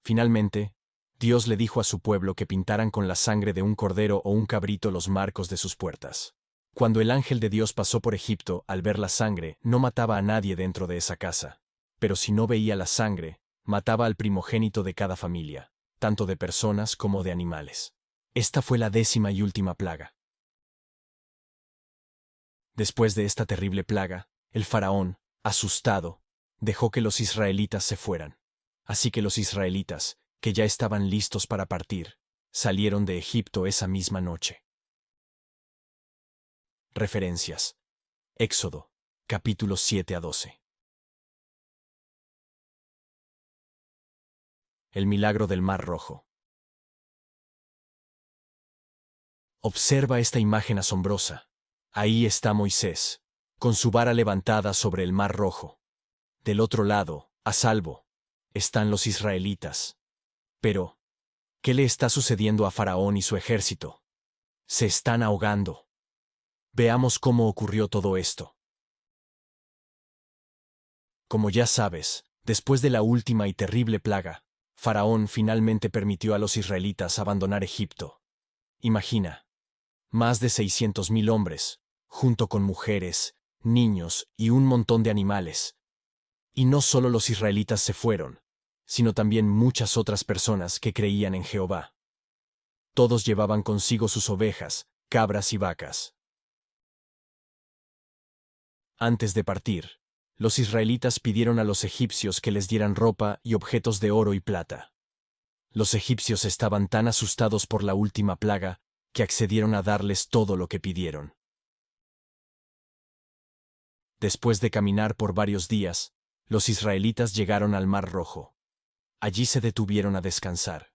A: Finalmente, Dios le dijo a su pueblo que pintaran con la sangre de un cordero o un cabrito los marcos de sus puertas. Cuando el ángel de Dios pasó por Egipto, al ver la sangre, no mataba a nadie dentro de esa casa. Pero si no veía la sangre, mataba al primogénito de cada familia, tanto de personas como de animales. Esta fue la 10ª y última plaga. Después de esta terrible plaga, el faraón, asustado, dejó que los israelitas se fueran. Así que los israelitas, que ya estaban listos para partir, salieron de Egipto esa misma noche. Referencias. Éxodo, capítulos 7 a 12. El milagro del Mar Rojo. Observa esta imagen asombrosa. Ahí está Moisés, con su vara levantada sobre el Mar Rojo. Del otro lado, a salvo, están los israelitas. Pero, ¿qué le está sucediendo a Faraón y su ejército? Se están ahogando. Veamos cómo ocurrió todo esto. Como ya sabes, después de la última y terrible plaga, Faraón finalmente permitió a los israelitas abandonar Egipto. Imagina, más de 600,000 hombres, junto con mujeres, niños y un montón de animales. Y no solo los israelitas se fueron, sino también muchas otras personas que creían en Jehová. Todos llevaban consigo sus ovejas, cabras y vacas. Antes de partir, los israelitas pidieron a los egipcios que les dieran ropa y objetos de oro y plata. Los egipcios estaban tan asustados por la última plaga que accedieron a darles todo lo que pidieron. Después de caminar por varios días, los israelitas llegaron al Mar Rojo. Allí se detuvieron a descansar.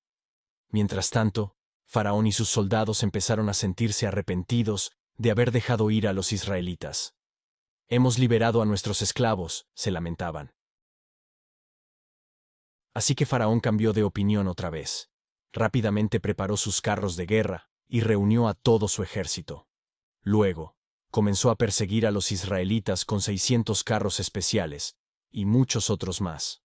A: Mientras tanto, Faraón y sus soldados empezaron a sentirse arrepentidos de haber dejado ir a los israelitas. Hemos liberado a nuestros esclavos, se lamentaban. Así que Faraón cambió de opinión otra vez. Rápidamente preparó sus carros de guerra y reunió a todo su ejército. Luego, comenzó a perseguir a los israelitas con 600 carros especiales y muchos otros más.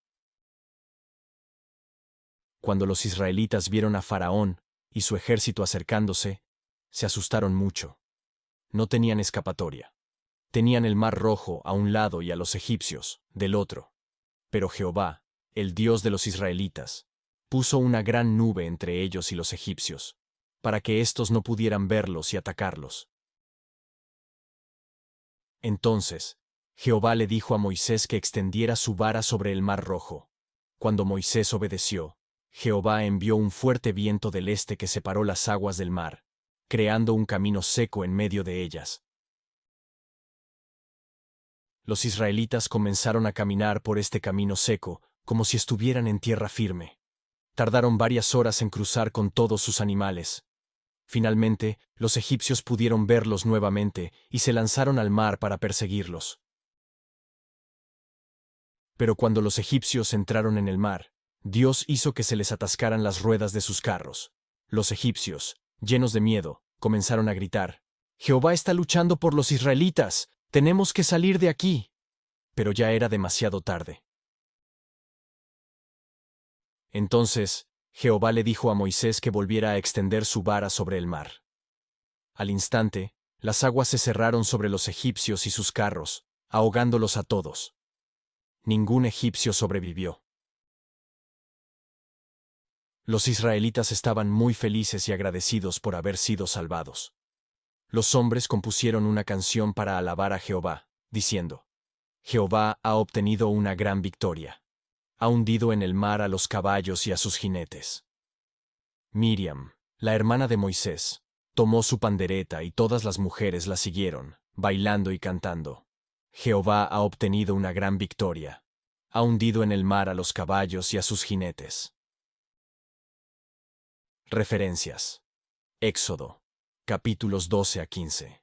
A: Cuando los israelitas vieron a Faraón y su ejército acercándose, se asustaron mucho. No tenían escapatoria. Tenían el Mar Rojo a un lado y a los egipcios del otro. Pero Jehová, el Dios de los israelitas, puso una gran nube entre ellos y los egipcios, para que éstos no pudieran verlos y atacarlos. Entonces, Jehová le dijo a Moisés que extendiera su vara sobre el Mar Rojo. Cuando Moisés obedeció, Jehová envió un fuerte viento del este que separó las aguas del mar, creando un camino seco en medio de ellas. Los israelitas comenzaron a caminar por este camino seco, como si estuvieran en tierra firme. Tardaron varias horas en cruzar con todos sus animales. Finalmente, los egipcios pudieron verlos nuevamente y se lanzaron al mar para perseguirlos. Pero cuando los egipcios entraron en el mar, Dios hizo que se les atascaran las ruedas de sus carros. Los egipcios, llenos de miedo, comenzaron a gritar: «Jehová está luchando por los israelitas, tenemos que salir de aquí». Pero ya era demasiado tarde. Entonces, Jehová le dijo a Moisés que volviera a extender su vara sobre el mar. Al instante, las aguas se cerraron sobre los egipcios y sus carros, ahogándolos a todos. Ningún egipcio sobrevivió. Los israelitas estaban muy felices y agradecidos por haber sido salvados. Los hombres compusieron una canción para alabar a Jehová, diciendo: «Jehová ha obtenido una gran victoria. Ha hundido en el mar a los caballos y a sus jinetes». Miriam, la hermana de Moisés, tomó su pandereta y todas las mujeres la siguieron, bailando y cantando: «Jehová ha obtenido una gran victoria. Ha hundido en el mar a los caballos y a sus jinetes». Referencias. Éxodo, capítulos 12 a 15.